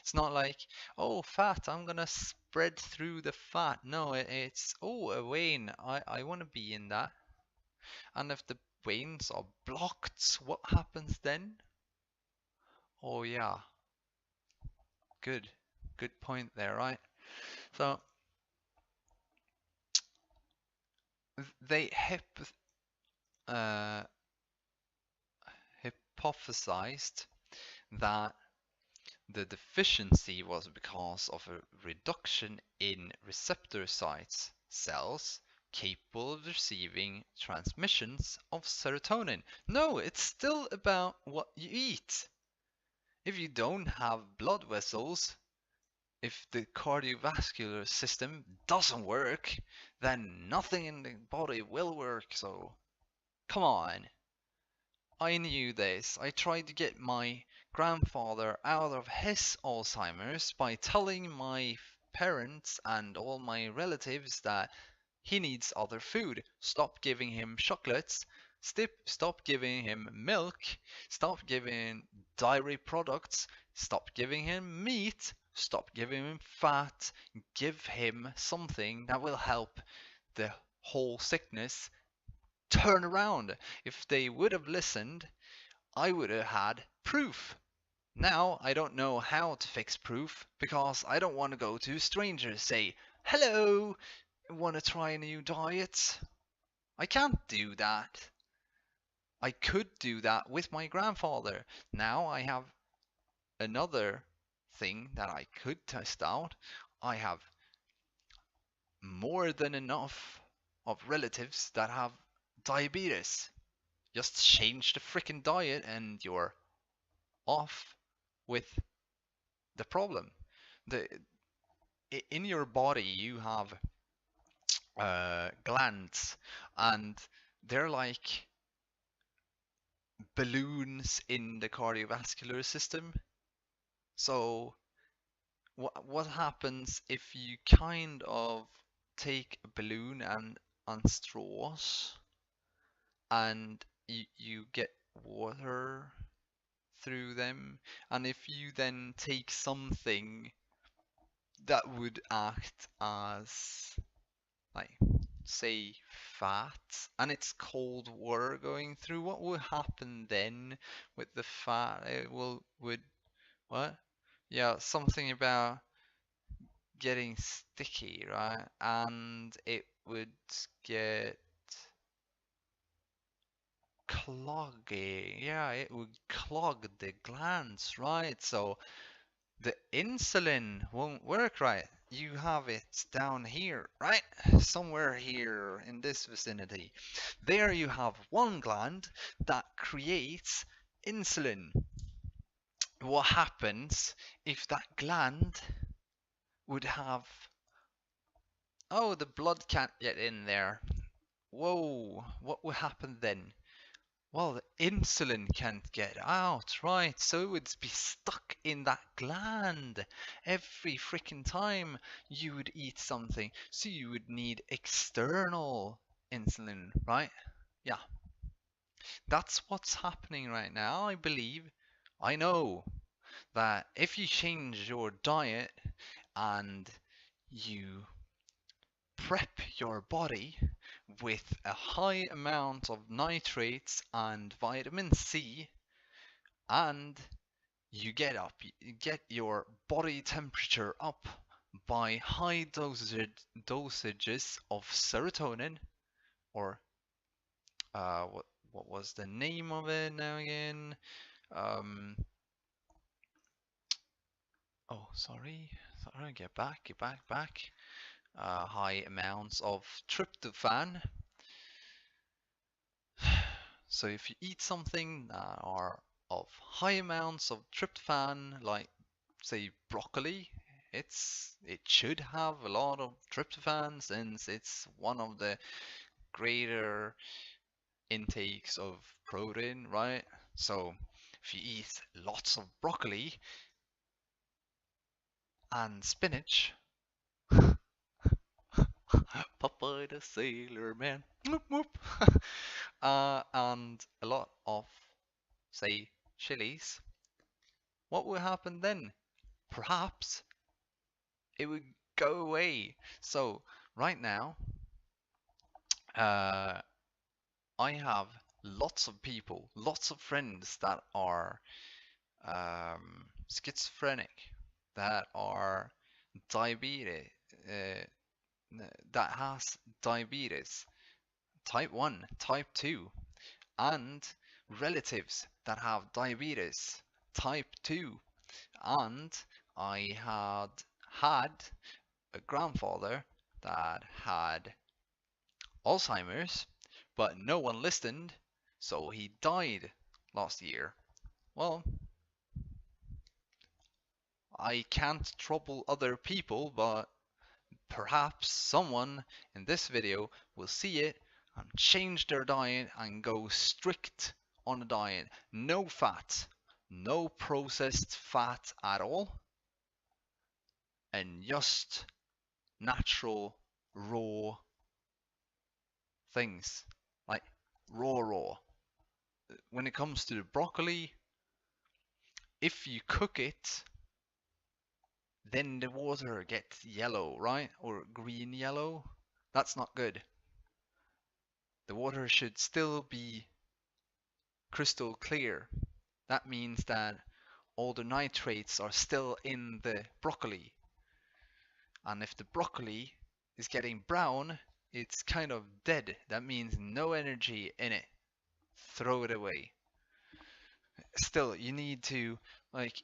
It's not like, oh, fat, I'm gonna spread through the fat. No, it's, oh, a vein, I want to be in that. And if the veins are blocked, what happens then? Oh yeah, good. Good point there, right? So they uh, hypothesized that the deficiency was because of a reduction in receptor sites, cells capable of receiving transmissions of serotonin. No, it's still about what you eat. If you don't have blood vessels, if the cardiovascular system doesn't work, then nothing in the body will work. So, come on. I knew this. I tried to get my grandfather out of his Alzheimer's by telling my parents and all my relatives that he needs other food. Stop giving him chocolates. Stop giving him milk. Stop giving dairy products. Stop giving him meat. Stop giving him fat. Give him something that will help the whole sickness turn around. If they would have listened, I would have had proof. Now I don't know how to fix proof because I don't want to go to strangers say, hello, want to try a new diet? I can't do that. I could do that with my grandfather. Now I have another thing that I could test out. I have more than enough of relatives that have diabetes. Just change the freaking diet and you're off with the problem. The in your body you have glands, and they're like balloons in the cardiovascular system. So what happens if you kind of take a balloon and straws and you get water through them, and if you then take something that would act as, like, say fat, and it's cold water going through, what will happen then with the fat? It would what? Yeah, something about getting sticky, right? And it would get cloggy. Yeah, it would clog the glands, right? So the insulin won't work right. You have it down here, right? Somewhere here in this vicinity. There you have one gland that creates insulin. What happens if that gland would have... Oh, the blood can't get in there. Whoa, what would happen then? Well, the insulin can't get out, right? So it would be stuck in that gland every freaking time you would eat something. So you would need external insulin, right? Yeah, that's what's happening right now, I believe. I know that if you change your diet and you prep your body with a high amount of nitrates and vitamin C, and you get your body temperature up by high dosages of serotonin, or what was the name of it now again? Um, oh, sorry, get back. High amounts of tryptophan. So if you eat something that are of high amounts of tryptophan, like say broccoli, it should have a lot of tryptophan since it's one of the greater intakes of protein, right? So if you eat lots of broccoli and spinach, Popeye the Sailor Man, whoop, whoop. And a lot of, say, chilies, what will happen then? Perhaps it would go away. So right now, uh, I have lots of people, lots of friends that are schizophrenic, that are diabetes, uh, that has diabetes, type 1, type 2, and relatives that have diabetes, type 2, and I had a grandfather that had Alzheimer's, but no one listened, so he died last year. Well, I can't trouble other people, but perhaps someone in this video will see it and change their diet and go strict on a diet. No fat, no processed fat at all, and just natural, raw things. Like raw. When it comes to the broccoli, if you cook it, then the water gets yellow, right? Or green yellow. That's not good. The water should still be crystal clear. That means that all the nitrates are still in the broccoli. And if the broccoli is getting brown, it's kind of dead. That means no energy in it. Throw it away. Still, you need to like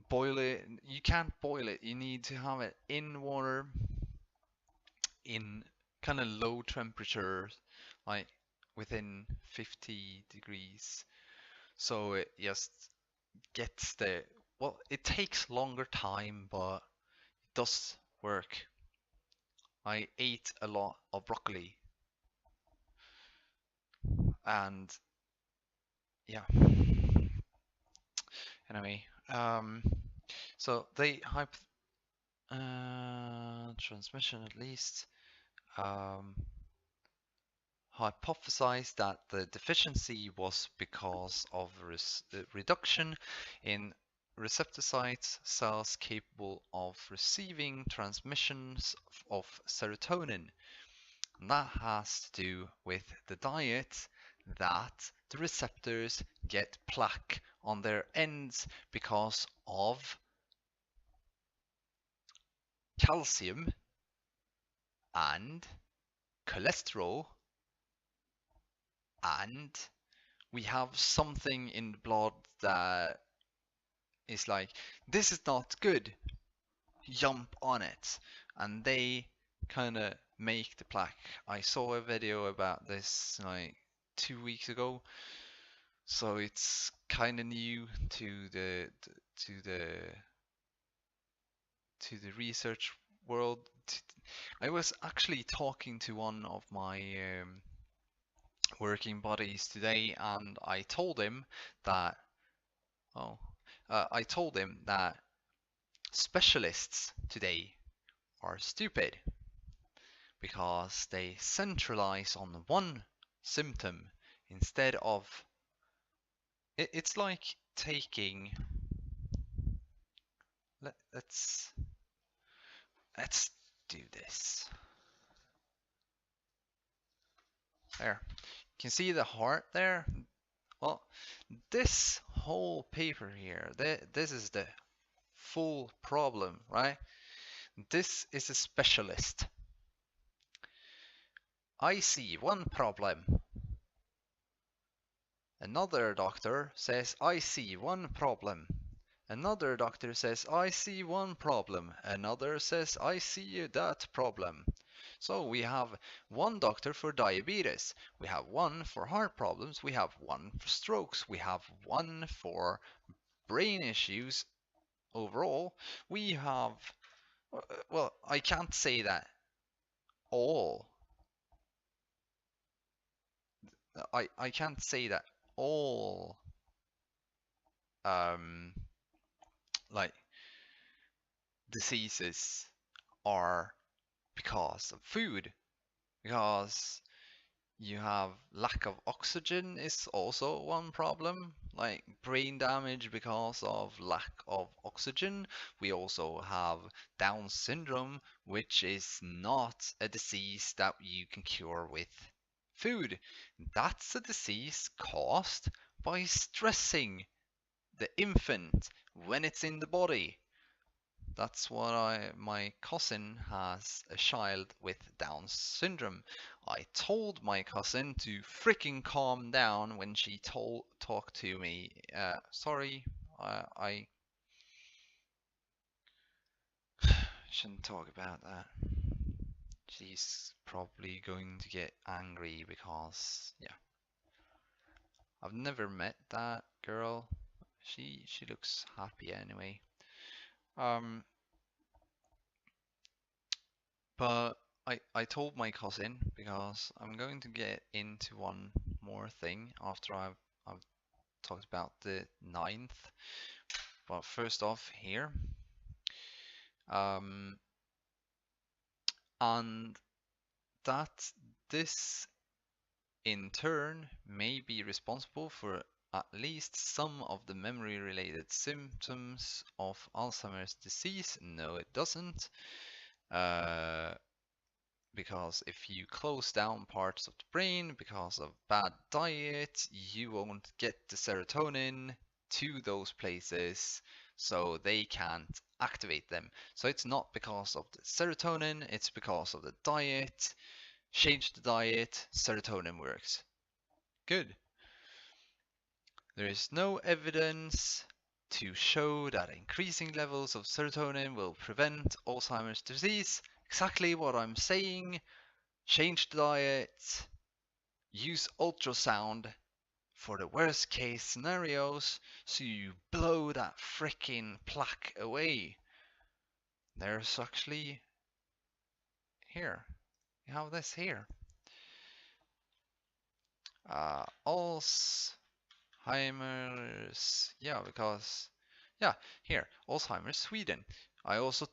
boil it. You can't boil it. You need to have it in water in kind of low temperatures, like within 50 degrees. So it just gets the, well, it takes longer time, but it does work. I ate a lot of broccoli and yeah. Anyway, so they transmission at least hypothesized that the deficiency was because of reduction in receptor-site cells capable of receiving transmissions of serotonin. And that has to do with the diet, that the receptors get plaque on their ends because of calcium and cholesterol, and we have something in the blood that is like, this is not good, jump on it, and they kind of make the plaque. I saw a video about this like 2 weeks ago, so it's kind of new to the to the research world. I was actually talking to one of my working buddies today, and I told him that, oh, I told him that specialists today are stupid because they centralize on one symptom instead of, it's like taking, let's do this. There, you can see the heart there. Well, this whole paper here, this is the full problem, right? This is a specialist. I see one problem. Another doctor says, I see one problem. Another doctor says, I see one problem. Another says, I see that problem. So we have one doctor for diabetes. We have one for heart problems. We have one for strokes. We have one for brain issues overall. We have, well, I can't say that all I can't say that all like diseases are because of food, because you have lack of oxygen is also one problem, like brain damage because of lack of oxygen. We also have Down syndrome, which is not a disease that you can cure with food. That's a disease caused by stressing the infant when it's in the body. That's what my cousin has a child with Down syndrome. I told my cousin to freaking calm down when she talked to me. Sorry, I shouldn't talk about that. She's probably going to get angry because, yeah, I've never met that girl. She looks happy anyway. Um, But I told my cousin because I'm going to get into one more thing after I've talked about the ninth. But first off here, um, and that this in turn may be responsible for at least some of the memory-related symptoms of Alzheimer's disease. No, it doesn't. Uh, because if you close down parts of the brain because of bad diet, you won't get the serotonin to those places, so they can't activate them. So it's not because of the serotonin, it's because of the diet. Change the diet, serotonin works. Good. There is no evidence to show that increasing levels of serotonin will prevent Alzheimer's disease. Exactly what I'm saying. Change the diet, use ultrasound for the worst case scenarios so you blow that freaking plaque away. There's actually here. You have this here. Alzheimer's. Yeah, because yeah, here, Alzheimer's Sweden. I also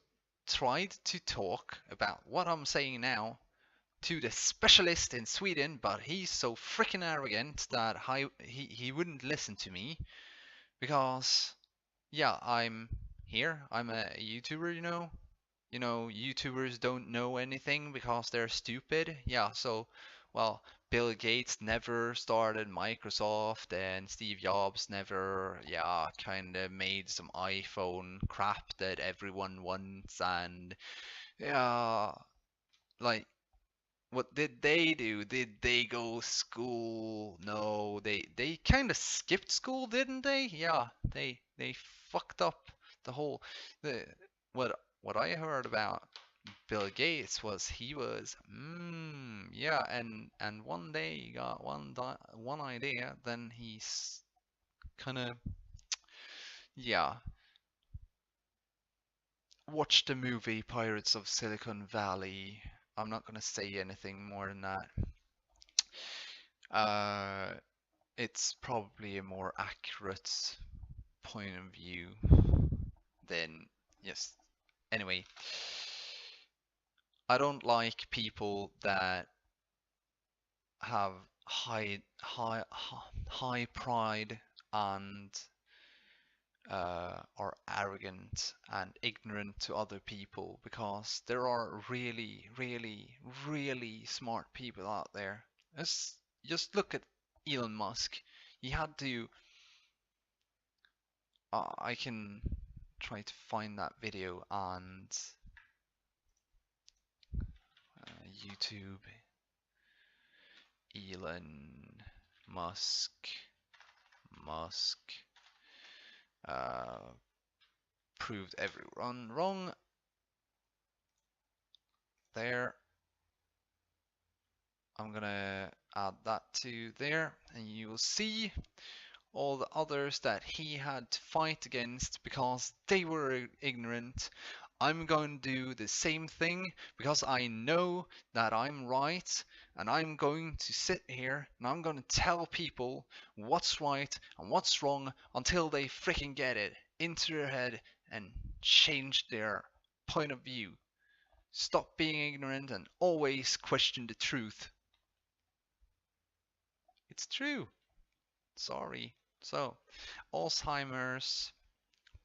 tried to talk about what I'm saying now to the specialist in Sweden, but he's so freaking arrogant that he wouldn't listen to me because yeah, I'm here. I'm a YouTuber, you know. You know, YouTubers don't know anything because they're stupid. Yeah, so well, Bill Gates never started Microsoft and Steve Jobs never, yeah, kind of made some iPhone crap that everyone wants and yeah, like what did they do? Did they go school? No, they kind of skipped school, didn't they? Yeah, they fucked up the whole the what I heard about Bill Gates was he was yeah, and one day he got one idea, then he's kind of yeah. Watch the movie Pirates of Silicon Valley. I'm not gonna say anything more than that. Uh, it's probably a more accurate point of view than yes. Anyway, I don't like people that have high pride and are arrogant and ignorant to other people because there are really smart people out there. Just look at Elon Musk. He had to I can try to find that video on YouTube. Elon Musk uh, proved everyone wrong. There, I'm gonna add that to there, and you will see all the others that he had to fight against because they were ignorant. I'm going to do the same thing because I know that I'm right, and I'm going to sit here and I'm going to tell people what's right and what's wrong until they freaking get it into their head and change their point of view. Stop being ignorant and always question the truth. It's true. Sorry. So, Alzheimer's.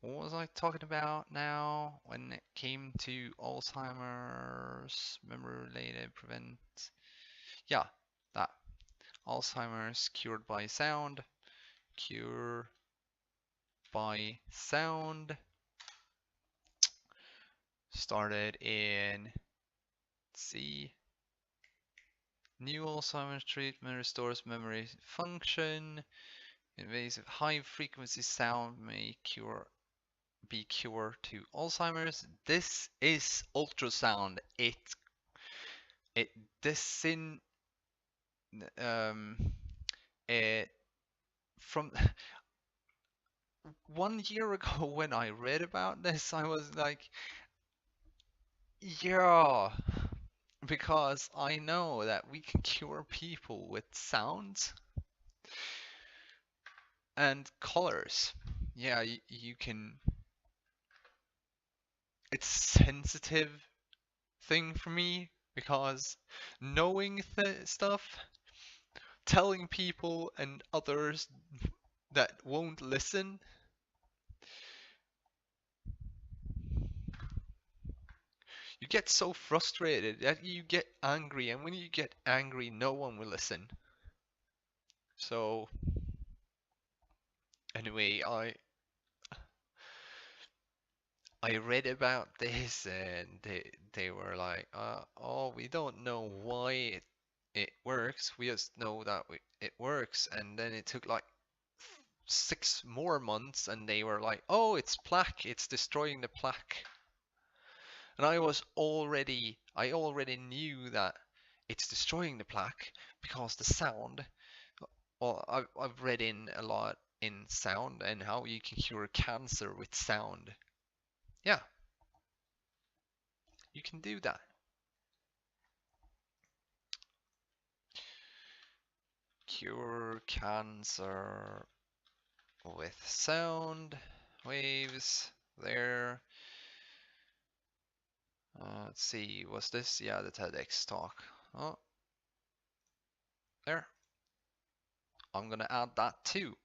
What was I talking about now when it came to Alzheimer's, memory related prevent? Yeah, that. Alzheimer's cured by sound. Cure by sound. Started in, let's see, new Alzheimer's treatment restores memory function. Invasive high frequency sound may be cure to Alzheimer's. This is ultrasound. It disin it from 1 year ago when I read about this, I was like, yeah, because I know that we can cure people with sounds and colors. Yeah, you can. It's sensitive thing for me because knowing stuff, telling people and others that won't listen, you get so frustrated that you get angry, and when you get angry, no one will listen. So anyway, I read about this, and they were like, oh, we don't know why it works. We just know that it works. And then it took like 6 more months, and they were like, oh, it's plaque. It's destroying the plaque. And I already knew that it's destroying the plaque because the sound. Well, I've read in a lot in sound and how you can cure cancer with sound. Yeah, you can do that. Cure cancer with sound waves there. Let's see, was this? Yeah, the TEDx talk. Oh, there. I'm gonna add that too.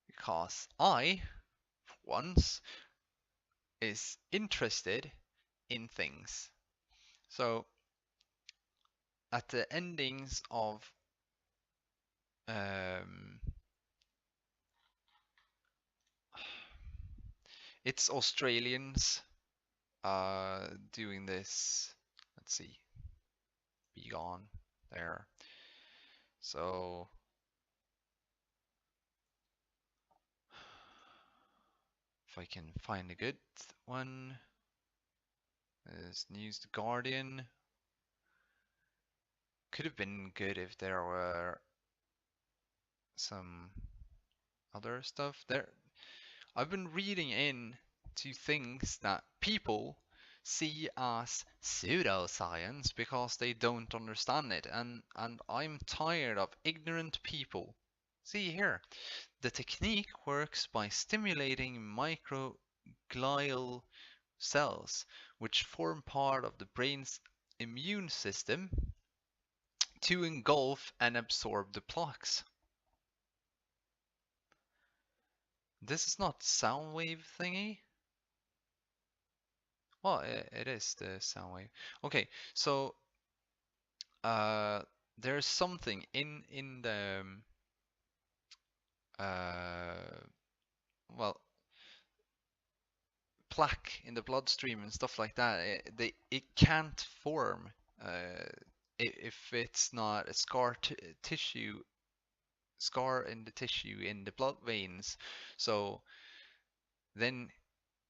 Because I, once, is interested in things. So, at the endings of um, it's Australians doing this. Let's see, be gone there. So if I can find a good one, this News the Guardian. Could have been good if there were some other stuff there. I've been reading in to things that people see as pseudoscience because they don't understand it, and I'm tired of ignorant people. See here, the technique works by stimulating microglial cells, which form part of the brain's immune system, to engulf and absorb the plaques. This is not sound wave thingy. Well, it is the sound wave. Okay, so there's something in the well, plaque in the bloodstream and stuff like that. It can't form if it's not a scar in the tissue in the blood veins. So then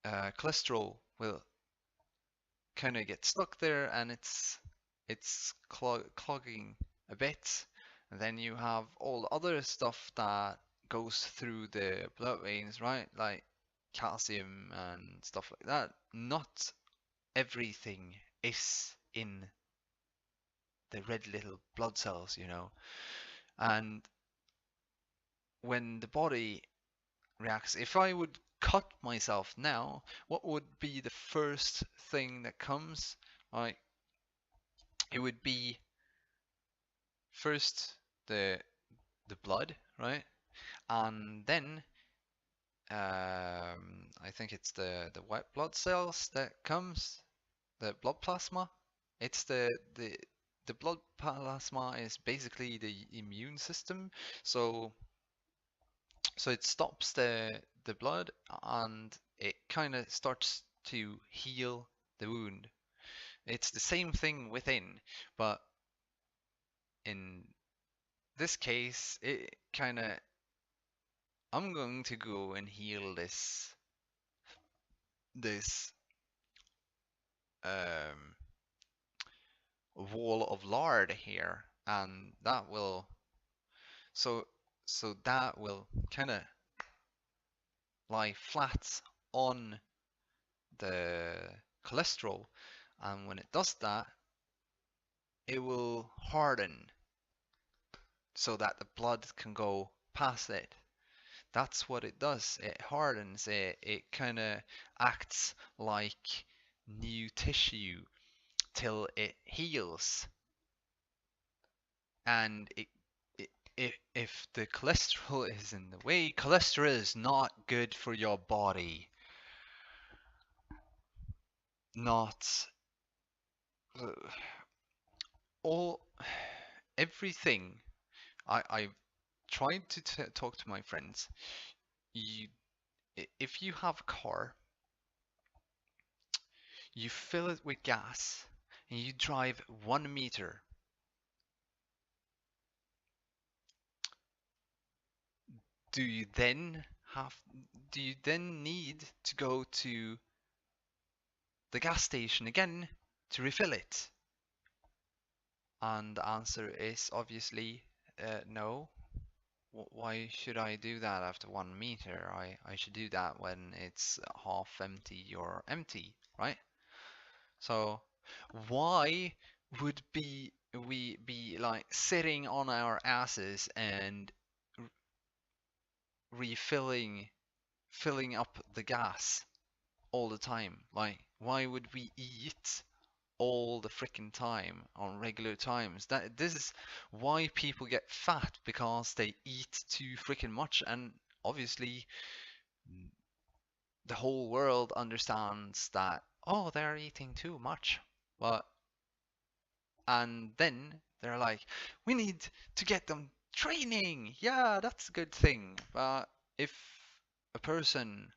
cholesterol will kind of get stuck there, and it's clogging a bit. And then you have all the other stuff that goes through the blood veins, right? Like calcium and stuff like that. Not everything is in the red little blood cells, you know. And when the body reacts, if I would cut myself now, what would be the first thing that comes? Like, it would be first the blood, right? And then I think it's the white blood cells that comes, the blood plasma. It's the blood plasma is basically the immune system. So it stops the blood and it kind of starts to heal the wound. It's the same thing within, but in this case, it kind of I'm going to go and heal this um, wall of lard here, and that will so that will kind of lie flat on the cholesterol, and when it does that, it will harden so that the blood can go past it. That's what it does. It hardens it. It kind of acts like new tissue till it heals. And if the cholesterol is in the way, cholesterol is not good for your body. Not all everything. I've tried to talk to my friends. You, if you have a car, you fill it with gas, and you drive 1 meter. Do you then have? Do you then need to go to the gas station again to refill it? And the answer is obviously no. Why should I do that after 1 meter? I should do that when it's half empty or empty, right? So why would we be like sitting on our asses and refilling filling up the gas all the time? Like, why would we eat all the freaking time on regular times? This is why people get fat, because they eat too freaking much, and obviously the whole world understands that, oh, they're eating too much. But and then they're like, we need to get them training. Yeah, that's a good thing. But if a person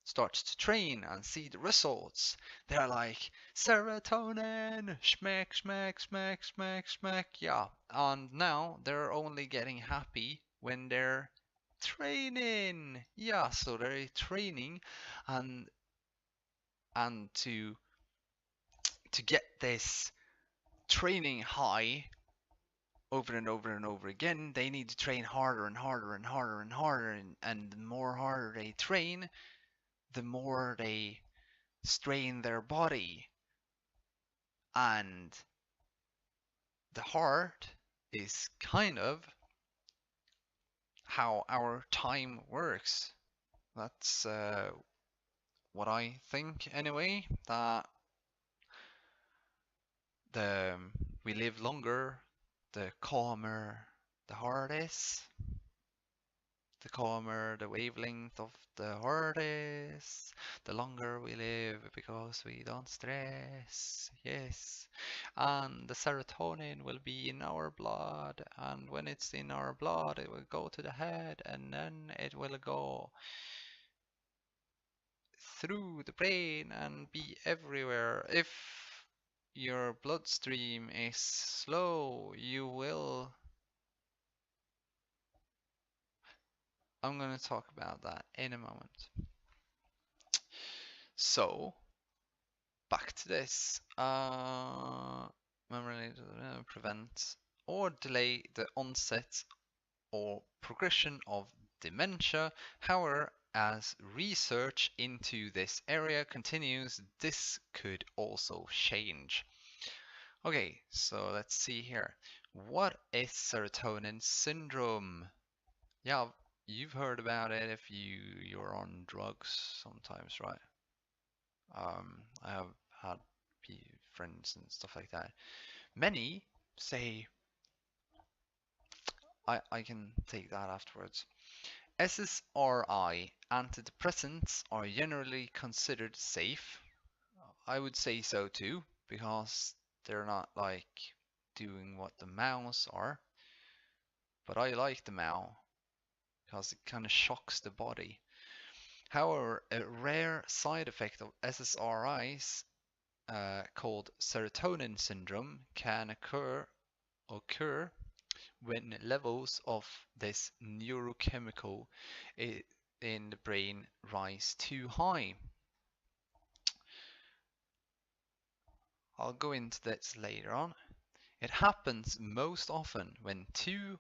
starts to train and see the results, they're like, serotonin, smack, smack, smack, smack, smack. Yeah, and now they're only getting happy when they're training. Yeah, so they're training, and to get this training high over and over and over again, they need to train harder and harder and harder and harder, and the more harder they train, the more they strain their body. And the heart is kind of how our time works. That's what I think anyway, that the we live longer, the calmer the heart is, the calmer the wavelength of the heart is, the longer we live because we don't stress. Yes. And the serotonin will be in our blood, and when it's in our blood, it will go to the head, and then it will go through the brain and be everywhere. If your bloodstream is slow, you will. I'm going to talk about that in a moment. So, back to this. Memory prevent or delay the onset or progression of dementia. However, as research into this area continues, this could also change. Okay, so let's see here. What is serotonin syndrome? Yeah, you've heard about it if you're on drugs sometimes, right? I have had friends and stuff like that. Many say I can take that afterwards. SSRI antidepressants are generally considered safe. I would say so too, because they're not like doing what the mouse are. But I like the mouse because it kind of shocks the body. However, a rare side effect of SSRIs called serotonin syndrome can occur when levels of this neurochemical in the brain rise too high. I'll go into this later on. It happens most often when two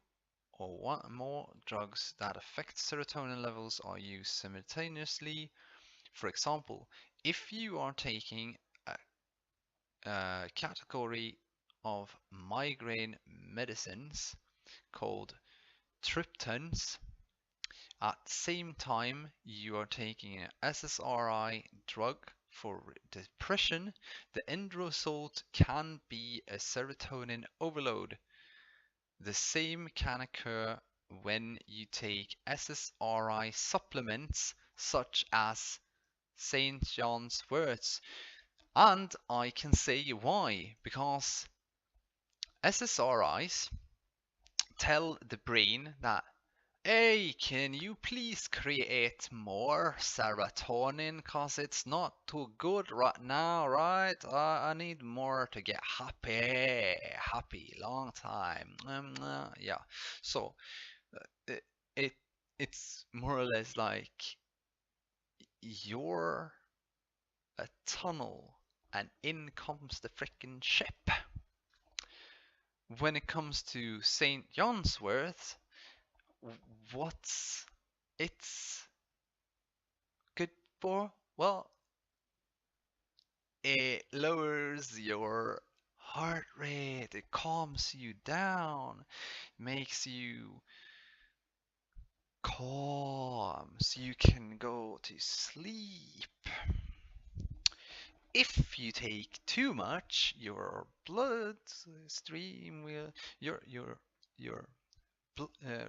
or one more drugs that affect serotonin levels are used simultaneously. For example, if you are taking a category of migraine medicines called triptans, at the same time you are taking an SSRI drug for depression, the end result can be a serotonin overload. The same can occur when you take SSRI supplements such as St. John's wort. And I can say why, because SSRIs tell the brain that, hey, can you please create more serotonin? Cause it's not too good right now, right? I need more to get happy, long time. Yeah. So it, it it's more or less like you're a tunnel and in comes the frickin' ship. When it comes to St. John's wort, what's it's good for? Well, it lowers your heart rate, it calms you down, makes you calm so you can go to sleep. If you take too much, your blood stream will your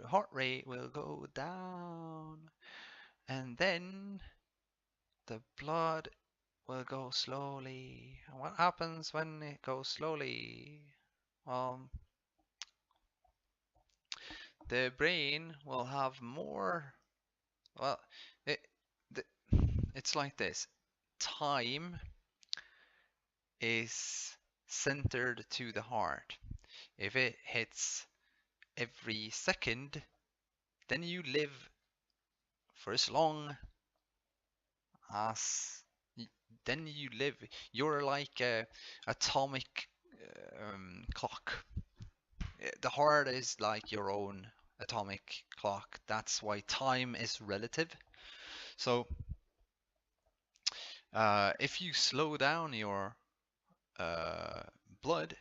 heart rate will go down, and then the blood will go slowly. And what happens when it goes slowly? Well, the brain will have more. Well, it, the, it's like this. Time is centered to the heart. If it hits every second, then you live for as long as then you live. You're like a atomic clock. The heart is like your own atomic clock. That's why time is relative. So if you slow down your uh, blood,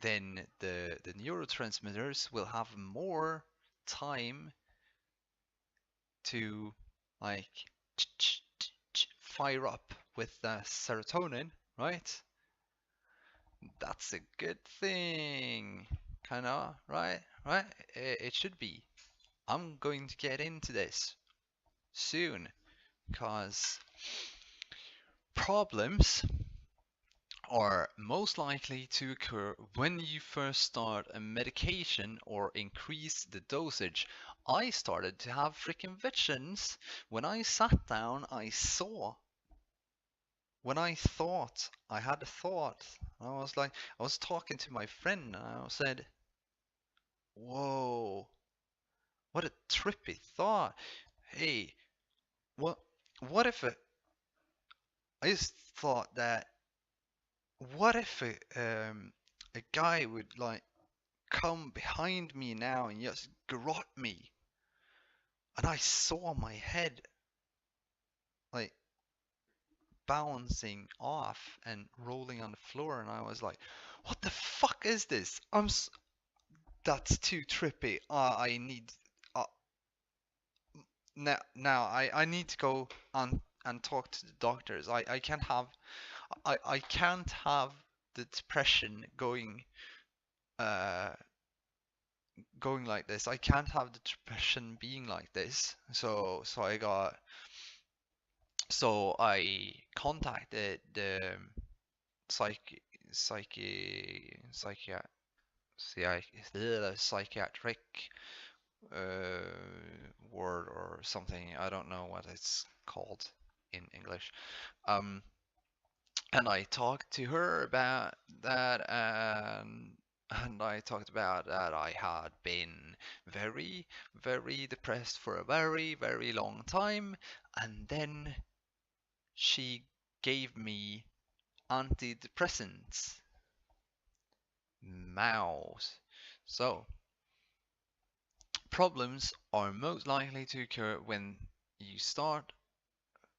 then the neurotransmitters will have more time to like fire up with serotonin, right? That's a good thing, kinda, right? Right? It should be. I'm going to get into this soon, because problems are most likely to occur when you first start a medication or increase the dosage. I started to have freaking visions when I sat down. When I thought, I had a thought. I was like, I was talking to my friend and I said, whoa, what a trippy thought. Hey, what, what if I just thought that, what if a guy would like come behind me now and just garrot me? and I saw my head like bouncing off and rolling on the floor, and I was like, "What the fuck is this? That's too trippy. I need uh, now I need to go and talk to the doctors. I can't have I can't have the depression uh going like this. I can't have the depression being like this. So I contacted the psych psychiatric psychiatric word or something. I don't know what it's called in English. Um, and I talked to her about that, and I talked about that I had been very, very depressed for a very, very long time, and then she gave me antidepressants. Mouse. So, problems are most likely to occur when you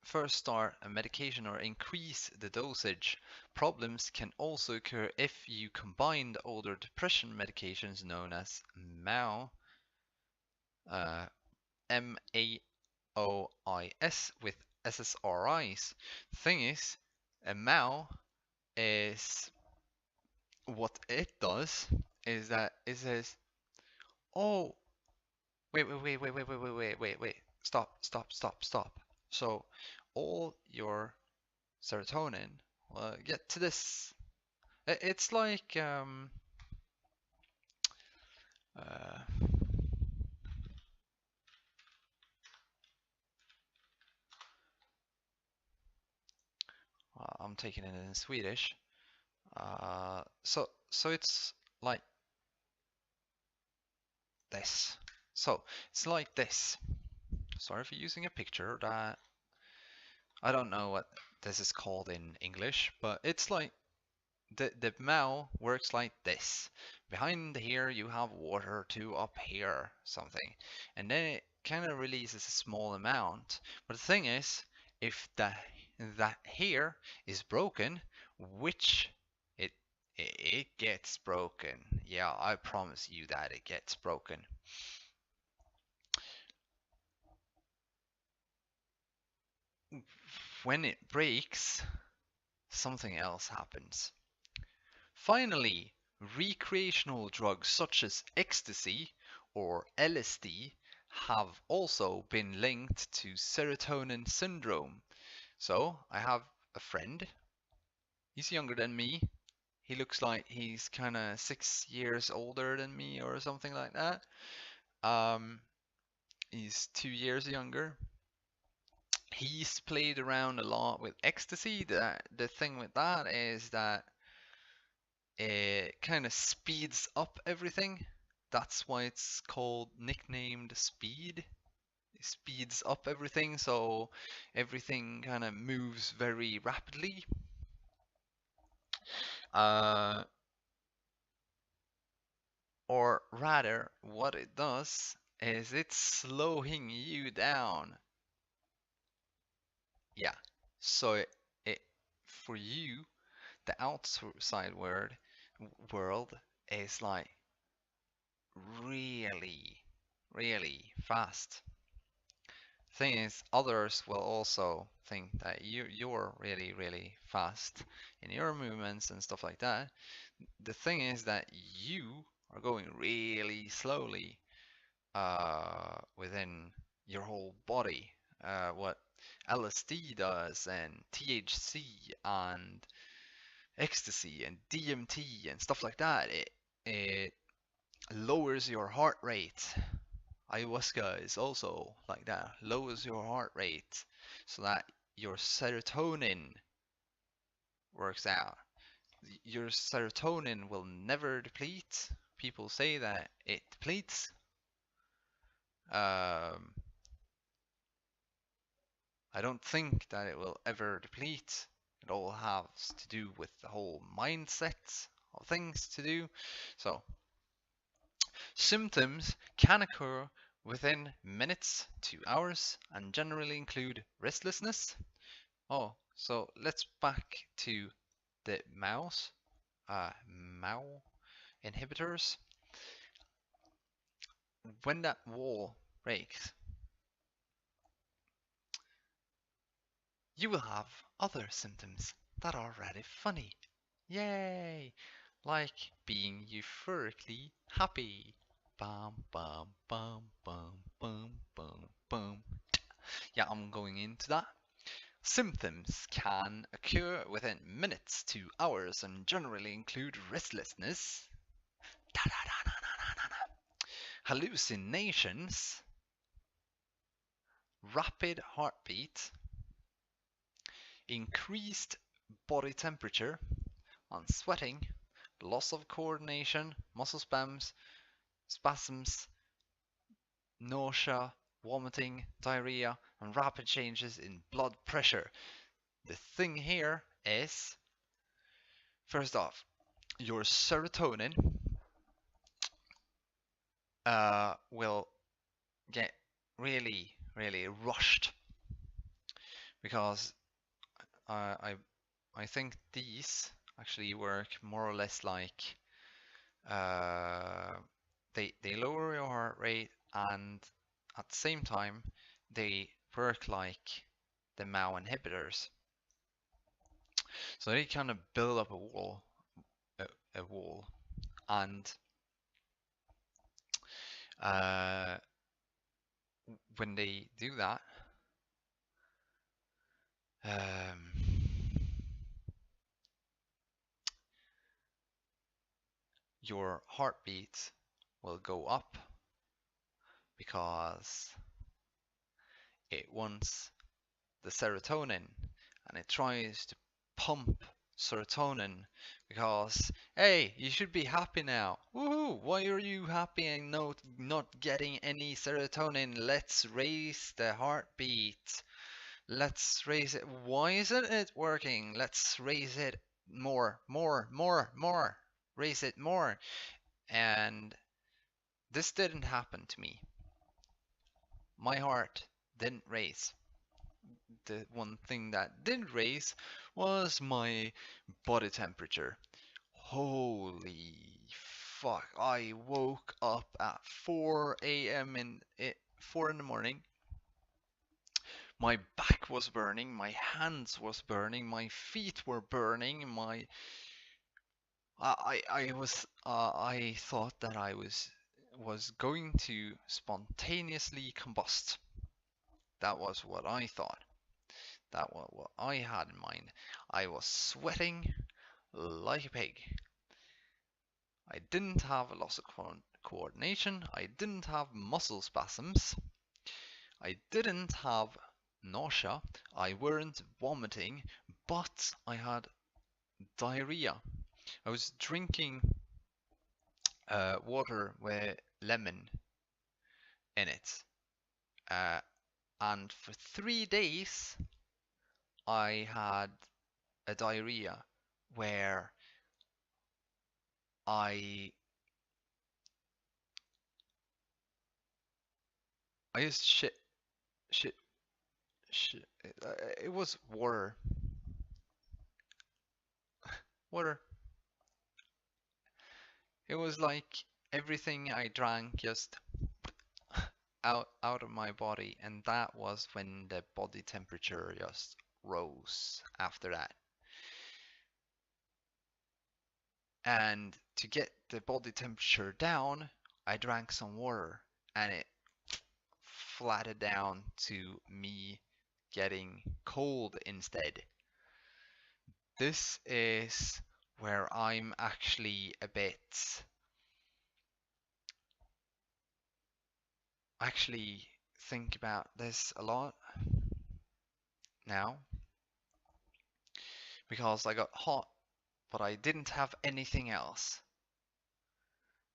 first start a medication or increase the dosage. Problems can also occur if you combine the older depression medications known as MAO, MAOIS, with SSRIs. The thing is, a MAO is what it does is that it says, oh, wait, stop. So all your serotonin, well, get to this. It's like uh, I'm taking it in Swedish. So it's like this. So it's like this. Sorry for using a picture that I don't know what this is called in English, but it's like the MAO works like this. Behind here you have water to up here something, and then it kind of releases a small amount. But the thing is, if that here is broken, which it it gets broken. Yeah, I promise you that it gets broken. When it breaks, something else happens. Finally, recreational drugs such as ecstasy or LSD have also been linked to serotonin syndrome. So, I have a friend. He's younger than me. He looks like he's kind of 6 years older than me or something like that. Um, he's 2 years younger. He's played around a lot with ecstasy. The thing with that is that it kind of speeds up everything. That's why it's called nicknamed speed. It speeds up everything, so everything kind of moves very rapidly. Uh, or rather, what it does is it's slowing you down. Yeah. So it for you, the outside world is like really, really fast. Thing is, others will also think that you're really, really fast in your movements and stuff like that. The thing is that you are going really slowly within your whole body. What LSD does, and THC, and ecstasy, and DMT, and stuff like that, it lowers your heart rate. Ayahuasca is also like that, lowers your heart rate so that your serotonin works out. Your serotonin will never deplete. People say that it depletes. Um, I don't think that it will ever deplete. It all has to do with the whole mindset of things to do. So, symptoms can occur within minutes to hours and generally include restlessness. Oh, so let's back to the MAO inhibitors. When that wall breaks, you will have other symptoms that are really funny. Yay! Like being euphorically happy. Bum bum bum bum bum bum bum. Yeah, I'm going into that. Symptoms can occur within minutes to hours and generally include restlessness, hallucinations, rapid heartbeat, increased body temperature, and sweating, loss of coordination, muscle spasms, nausea, vomiting, diarrhea, and rapid changes in blood pressure. The thing here is, first off, your serotonin will get really, really rushed because uh, I I think these actually work more or less like uh, they lower your heart rate and at the same time they work like the MAO inhibitors. So they kind of build up a wall, and uh, when they do that, um, your heartbeat will go up because it wants the serotonin and it tries to pump serotonin because hey, you should be happy now. Woohoo! Why are you happy and not getting any serotonin? Let's raise the heartbeat. Let's raise it. Why isn't it working? Let's raise it more, more, more, more. Raise it more. And this didn't happen to me. My heart didn't raise. The one thing that did raise was my body temperature. Holy fuck. I woke up at 4 a.m. in 4 in the morning. My back was burning, my hands was burning, my feet were burning, I thought that I was going to spontaneously combust. That was what I thought. That was what I had in mind. I was sweating like a pig. I didn't have a loss of coordination. I didn't have muscle spasms. I didn't have nausea. I weren't vomiting, but I had diarrhea. I was drinking water with lemon in it. Uh, and for 3 days, I had a diarrhea where I I just shit shit. It was water. It was like everything I drank just out of my body, and that was when the body temperature just rose after that. And to get the body temperature down, I drank some water, and it flattened down to me getting cold instead. This is where I'm actually a bit actually think about this a lot now because I got hot, but I didn't have anything else.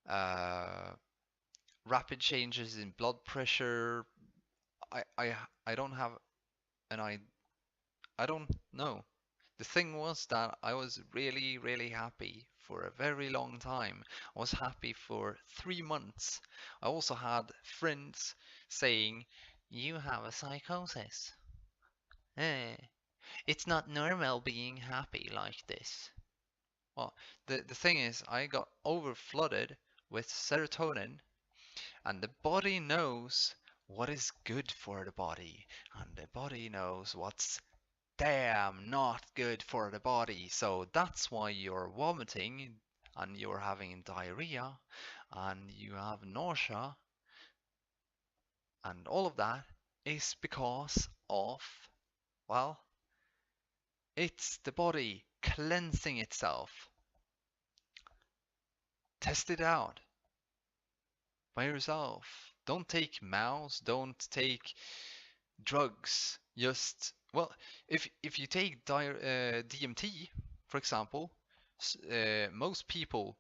Uh, Rapid changes in blood pressure. I I I don't have an I don't know. The thing was that I was really really happy for a very long time. I was happy for 3 months. I also had friends saying, "You have a psychosis. Eh, it's not normal being happy like this." Well, the thing is, I got over flooded with serotonin, and the body knows what is good for the body, and the body knows what's damn not good for the body. So that's why you're vomiting and you're having diarrhea and you have nausea, and all of that is because of, well, it's the body cleansing itself. Test it out by yourself. Don't take mouse, don't take drugs. Just, well, if you take DMT, for example, most people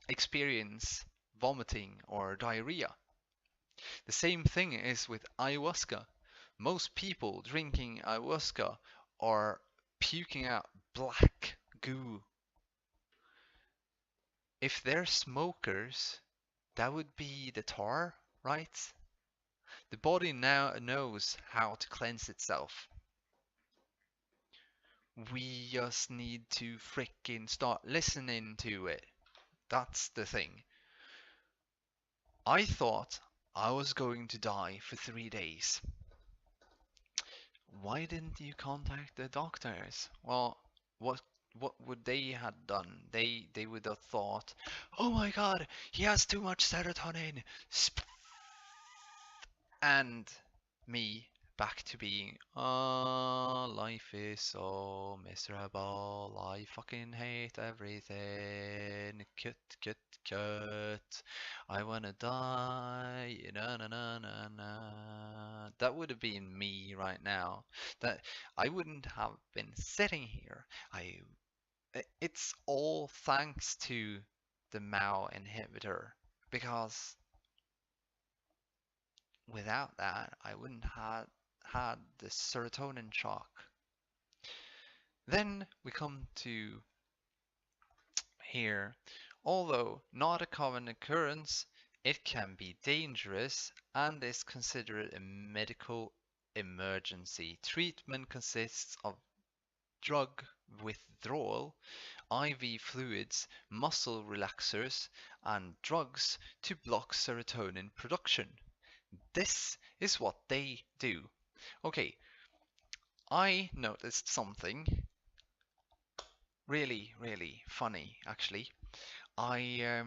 experience vomiting or diarrhea. The same thing is with ayahuasca. Most people drinking ayahuasca are puking out black goo. If they're smokers, that would be the tar, right? The body now knows how to cleanse itself. We just need to fricking start listening to it. That's the thing. I thought I was going to die for 3 days. Why didn't you contact the doctors? Well, what what would they had done? They would have thought, "Oh my God, he has too much serotonin," and me back to being, life is so miserable. I fucking hate everything. Cut, cut, cut. I wanna die. Na na na na na. That would have been me right now. That I wouldn't have been sitting here. It's all thanks to the MAO inhibitor, because without that, I wouldn't have had the serotonin shock. Then we come to here. Although not a common occurrence, it can be dangerous and is considered a medical emergency. Treatment consists of drug withdrawal, IV fluids, muscle relaxers, and drugs to block serotonin production. This is what they do. Okay, I noticed something really, really funny actually. I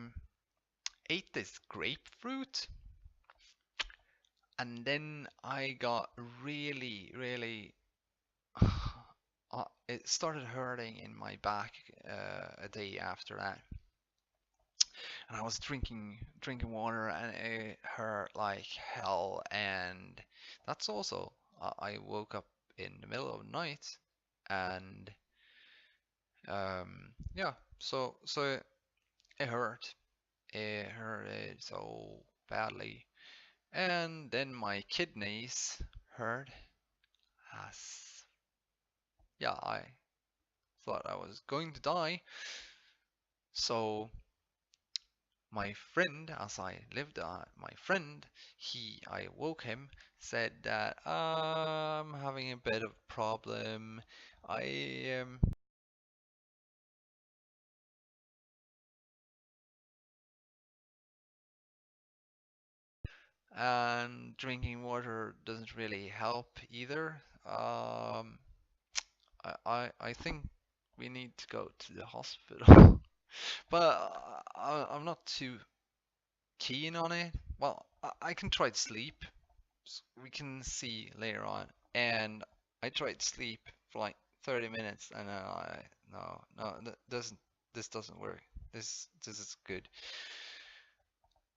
ate this grapefruit and then I got really, really. It started hurting in my back a day after that, and I was drinking water, and it hurt like hell. And that's also I woke up in the middle of the night, and yeah, so it hurt. It hurted so badly, and then my kidneys hurt. As yeah, I thought I was going to die. So my friend, as I lived, my friend, I woke him, said that I'm having a bit of problem. I am, and drinking water doesn't really help either. I think we need to go to the hospital. But I'm not too keen on it. Well, I can try to sleep. We can see later on. And I tried sleep for like 30 minutes, and I no, this doesn't work. This is good.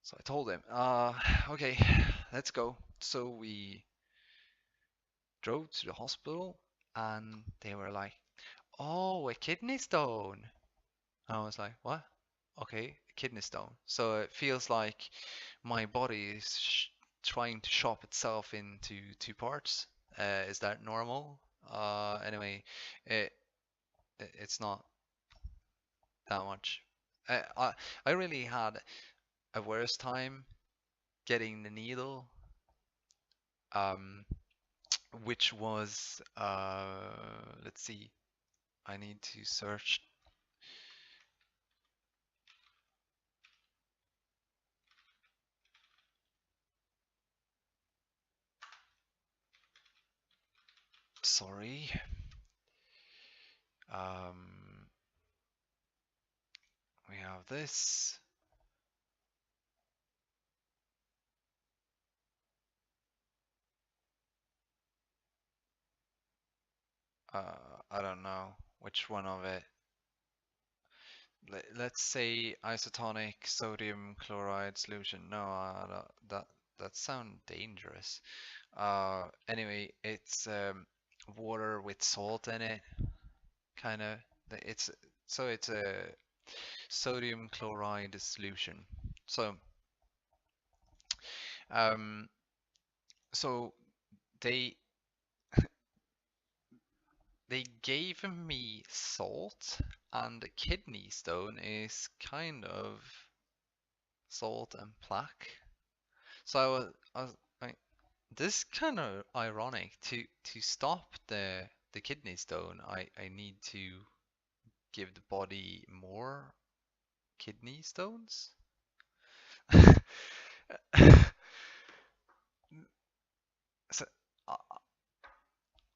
So I told him, okay, let's go. So we drove to the hospital, and they were like, "Oh, a kidney stone." And I was like, "What?" Okay, a kidney stone. So it feels like my body is trying to chop itself into two parts. Is that normal? Anyway, it it's not. that much. I really had a worse time getting the needle, um, which was let's see, I need to search. Sorry. Um, we have this. I don't know which one of it. Let's say isotonic sodium chloride solution. No, that sounds dangerous. Anyway, it's water with salt in it, kind of. It's so it's a sodium chloride solution. So um, so they they gave me salt, and the kidney stone is kind of salt and plaque. So like, this is kind of ironic. To stop the kidney stone, I need to give the body more kidney stones. So I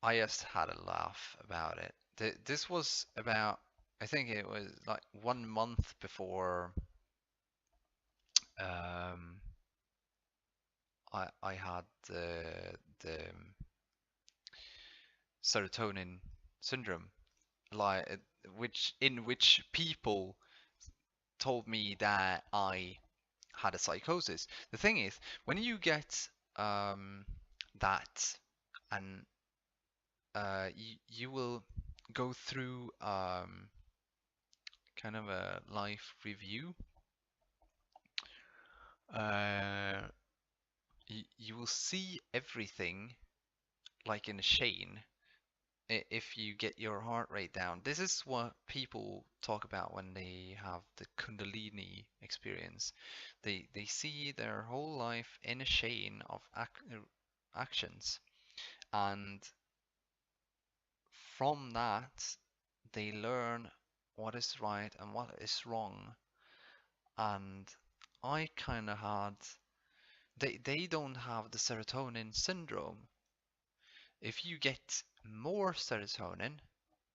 I just had a laugh about it. This was about, I think it was like 1 month before um, I had the serotonin syndrome, like which people told me that I had a psychosis. The thing is, when you get that, and you will go through kind of a life review. Uh, you will see everything like in a chain if you get your heart rate down. This is what people talk about when they have the Kundalini experience. They see their whole life in a chain of actions, and from that they learn what is right and what is wrong. And I kind of had, they don't have the serotonin syndrome. If you get more serotonin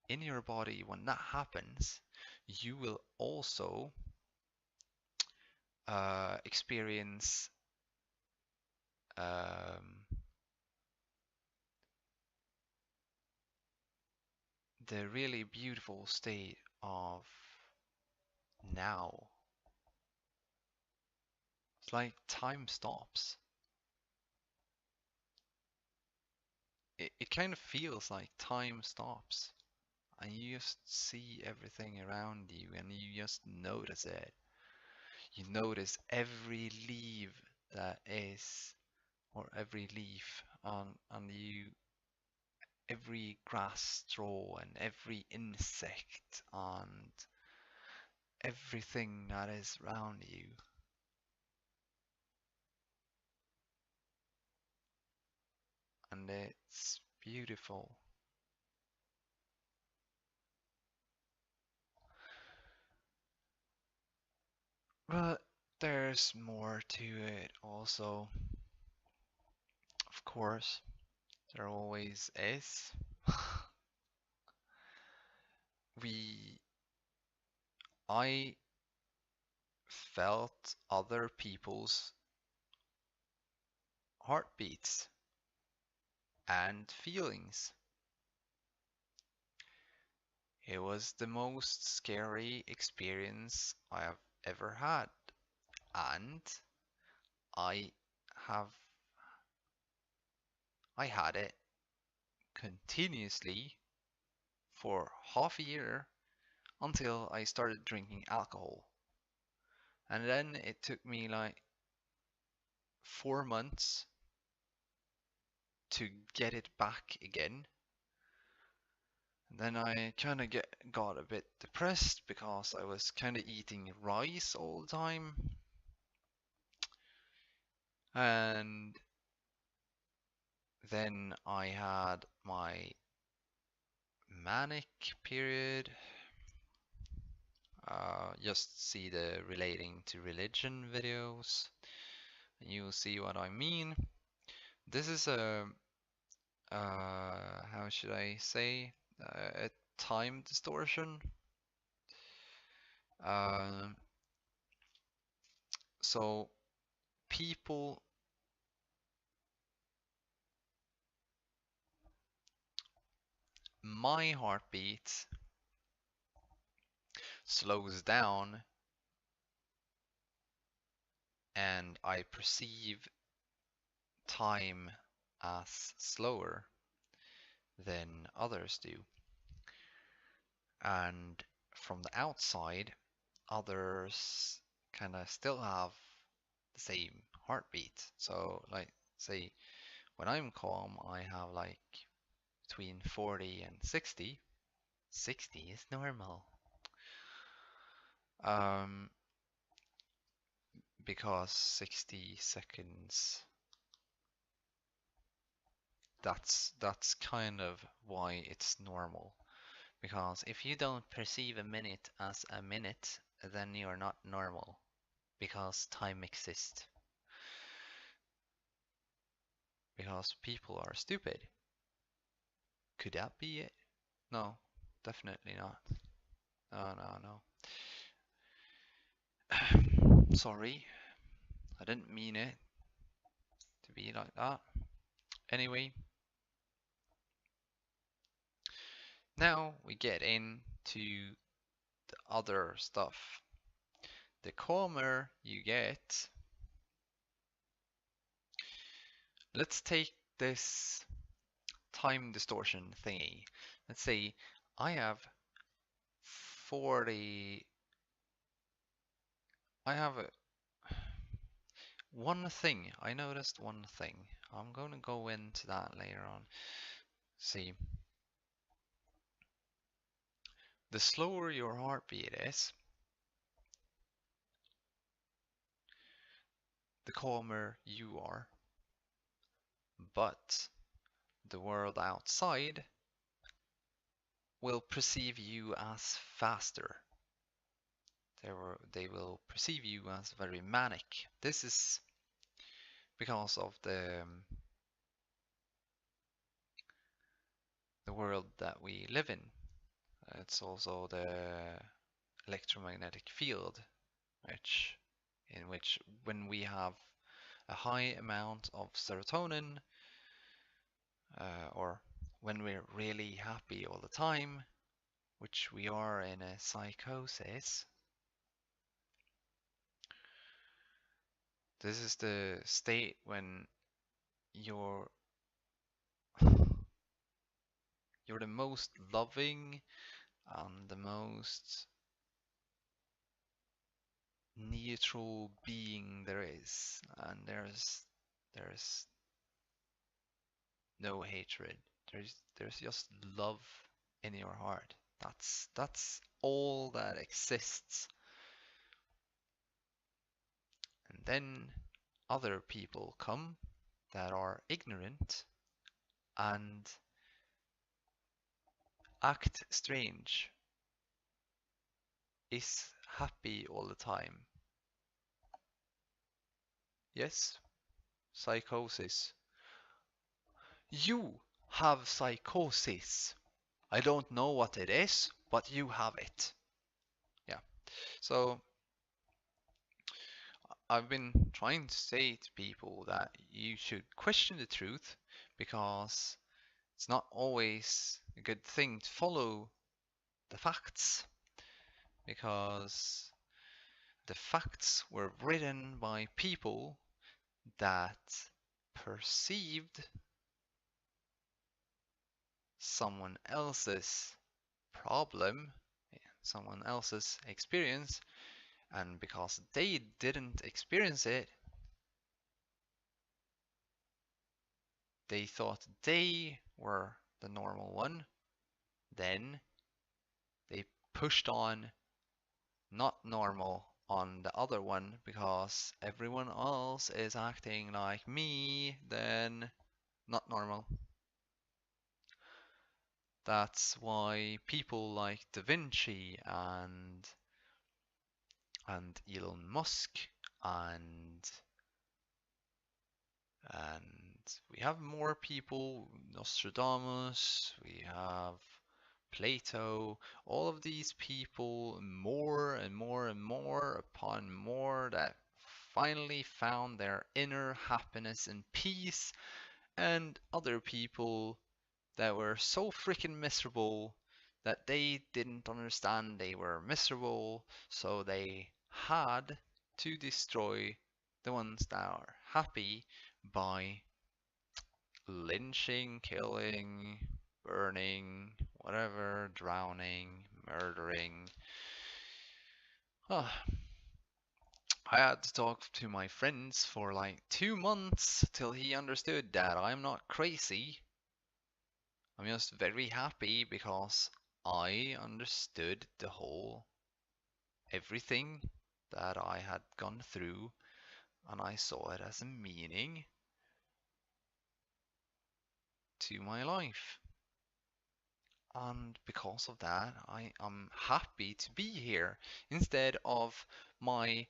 in your body when that happens, you will also experience um, the really beautiful state of now. It's like time stops. It kind of feels like time stops, and you just see everything around you, and you just notice it. You notice every leaf that is, or every leaf on you, every grass straw and every insect and everything that is around you. And it's beautiful. But there's more to it also. Of course, there always is. we I felt other people's heartbeats and feelings. It was the most scary experience I have ever had, and I have I had it continuously for half a year until I started drinking alcohol. And then it took me like 4 months to get it back again. Then I kind of got a bit depressed because I was kind of eating rice all the time. And then I had my manic period. Just see the relating to religion videos, and you'll see what I mean. This is a how should I say, a time distortion. Um, so people, my heartbeat slows down and I perceive time as slower than others do. And from the outside, others kind of still have the same heartbeat. So, like, say, when I'm calm, I have like between 40 and 60. 60 is normal. Um, because 60 seconds, that's kind of why it's normal. Because if you don't perceive a minute as a minute, then you're not normal. Because time exists. Because people are stupid. Could that be it? No, definitely not. No, no, no. Sorry, I didn't mean it to be like that. Anyway, now we get into the other stuff. The calmer you get, let's take this time distortion thingy. Let's say I have 40. I have one thing. I noticed one thing. I'm going to go into that later on. See, the slower your heartbeat is, the calmer you are. But the world outside will perceive you as faster. They will perceive you as very manic. This is because of the world that we live in. It's also the electromagnetic field, in which when we have a high amount of serotonin, or when we're really happy all the time, which we are in a psychosis, this is the state when you're you're the most loving and the most neutral being there is, and there's no hatred. There's just love in your heart. That's all that exists. And then other people come that are ignorant and act strange, is happy all the time. Yes, psychosis. You have psychosis. I don't know what it is, but you have it. Yeah. So I've been trying to say to people that you should question the truth because it's not always a good thing to follow the facts, because the facts were written by people that perceived someone else's problem, someone else's experience, and because they didn't experience it, they thought they were the normal one, Then they pushed on not normal on the other one because everyone else is acting like me, then not normal. That's why people like Da Vinci and Elon Musk and we have more people, Nostradamus, we have Plato, all of these people, more and more and more upon more that finally found their inner happiness and peace, and other people that were so freaking miserable that they didn't understand they were miserable, so they had to destroy the ones that are happy by lynching, killing, burning, whatever, drowning, murdering. Oh, I had to talk to my friends for like 2 months till he understood that I'm not crazy. I'm just very happy because I understood the whole everything that I had gone through and I saw it as a meaning to my life. And because of that, I am happy to be here instead of my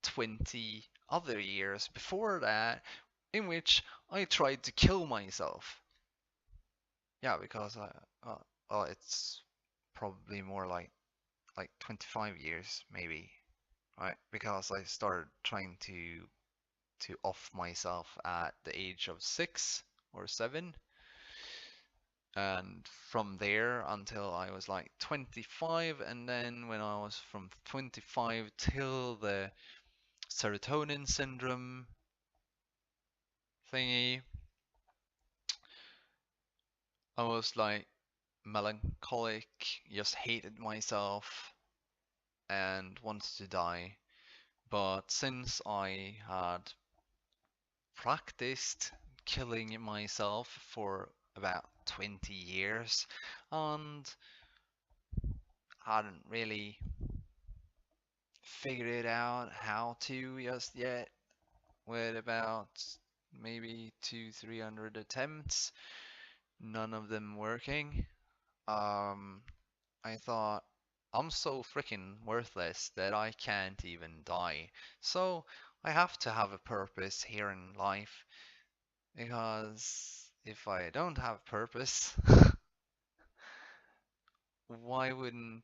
20 other years before that in which I tried to kill myself. Yeah, because well, it's probably more like 25 years maybe, right? Because I started trying to off myself at the age of 6 or 7, and from there until I was like 25, and then when I was from 25 till the serotonin syndrome thingy, I was like melancholic, just hated myself and wanted to die. But since I had practiced killing myself for about 20 years and hadn't really figured it out how to just yet, with about maybe 200-300 attempts, none of them working. I thought, I'm so freaking worthless that I can't even die. So I have to have a purpose here in life, because if I don't have purpose, why wouldn't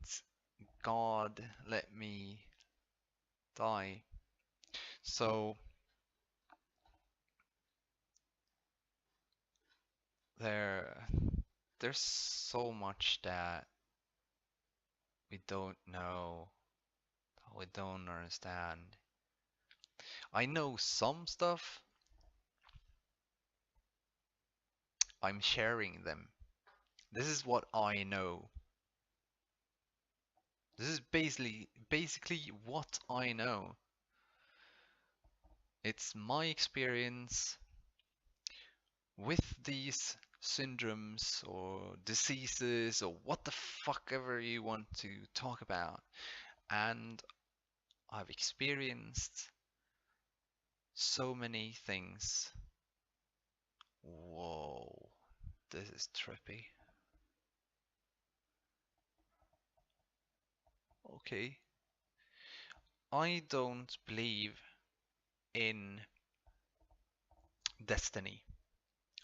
God let me die? So there there's so much that we don't know, we don't understand. I know some stuff, I'm sharing them. This is what I know. This is basically what I know. It's my experience with these syndromes or diseases or what the fuck ever you want to talk about. And I've experienced so many things. Whoa, this is trippy. Okay. I don't believe in destiny.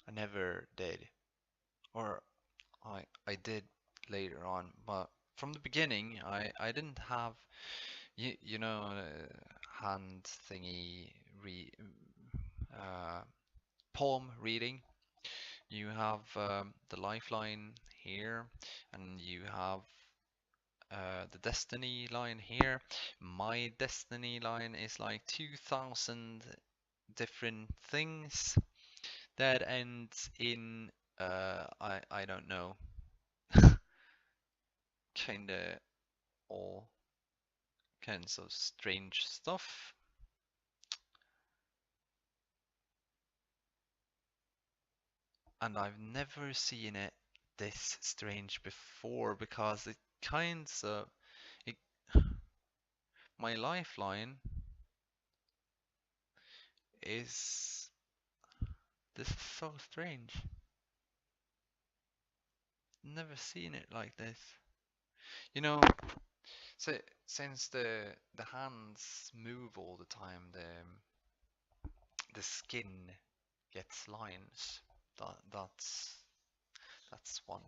I never did. Or I did later on, but from the beginning I didn't have hand thingy re uh, palm reading. You have the lifeline here, and you have the destiny line here. My destiny line is like 2000 different things that ends in I don't know, kinda all kinds of strange stuff. And I've never seen it this strange before because it kind of it, my lifeline is this is so strange. Never seen it like this. You know, so since the hands move all the time, the skin gets lines. That's one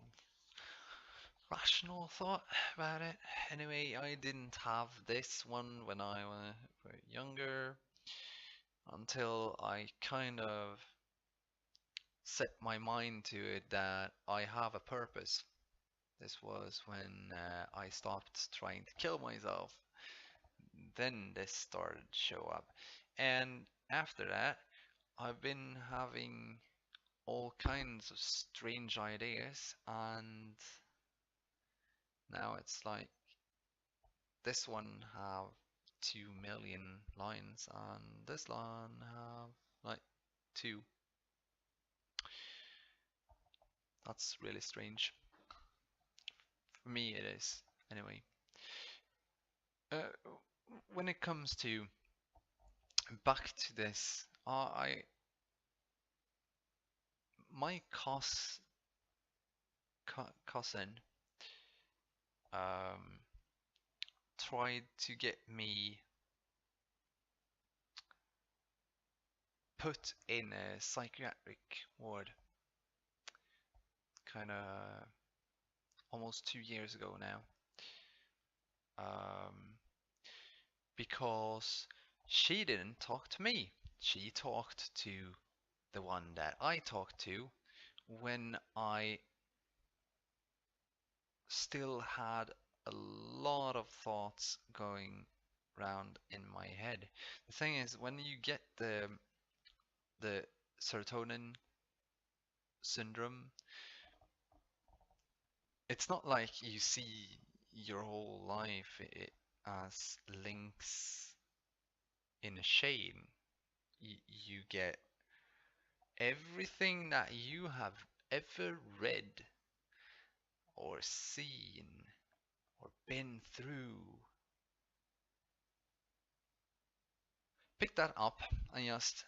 rational thought about it. Anyway, I didn't have this one when I was younger until I kind of set my mind to it that I have a purpose. This was when I stopped trying to kill myself. Then this started to show up. And after that, I've been having all kinds of strange ideas, and now it's like this one have 2 million lines, and this one have like two. That's really strange. For me, it is. Anyway, uh, when it comes to back to this, my cousin um, tried to get me put in a psychiatric ward, kind of almost 2 years ago now, um, because she didn't talk to me. She talked to the one that I talked to when I still had a lot of thoughts going round in my head. The thing is, when you get the serotonin syndrome, it's not like you see your whole life as links in a chain. You get everything that you have ever read or seen or been through. Pick that up and just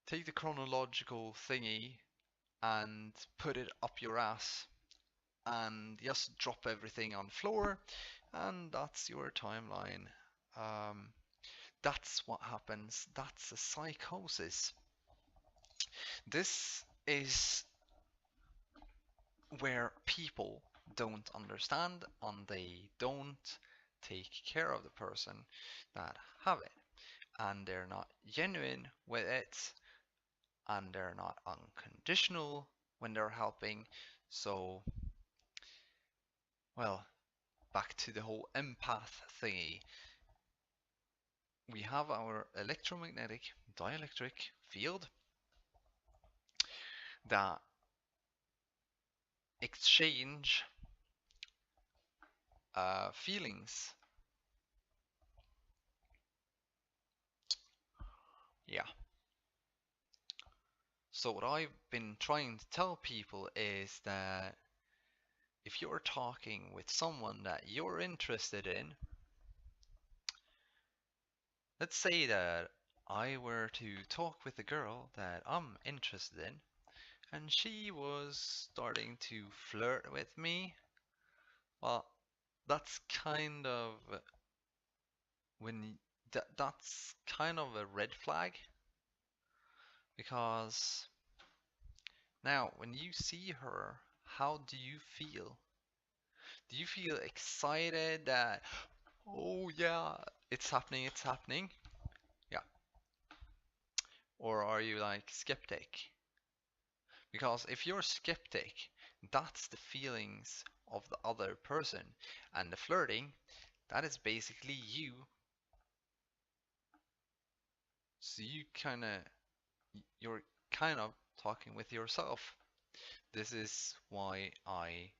take the chronological thingy and put it up your ass and just drop everything on floor, and that's your timeline. Um, that's what happens. That's a psychosis. This is where people don't understand and they don't take care of the person that have it, and they're not genuine with it, and they're not unconditional when they're helping. So, well, back to the whole empath thingy. We have our electromagnetic dielectric field that exchange feelings. Yeah. So what I've been trying to tell people is that if you're talking with someone that you're interested in, let's say that I were to talk with a girl that I'm interested in, and she was starting to flirt with me, well, that's kind of when that's kind of a red flag, because now when you see her, how do you feel? Do you feel excited that, oh yeah, it's happening, it's happening? Yeah. Or are you like skeptic? Because if you're skeptic, that's the feelings of the other person. And the flirting, that is basically you. So you're kind of talking with yourself. This is why I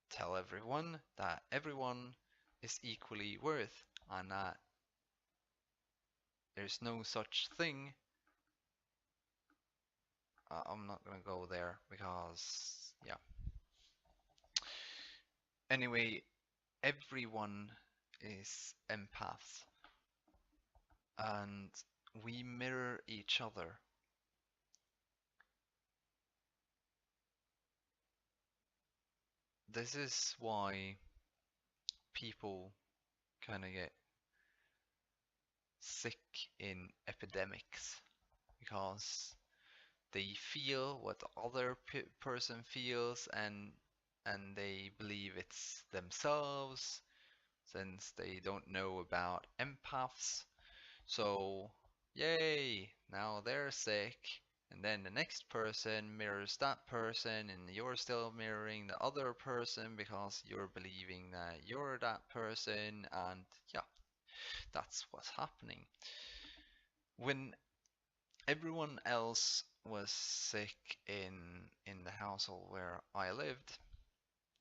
tell everyone that everyone is equally worth, and that there's no such thing I'm not gonna go there because, yeah. Anyway, everyone is empaths, and we mirror each other. This is why people kind of get sick in epidemics, because they feel what the other person feels, and they believe it's themselves since they don't know about empaths. So, yay, now they're sick. And then the next person mirrors that person, and you're still mirroring the other person because you're believing that you're that person, and yeah, that's what's happening. When everyone else was sick in the household where I lived,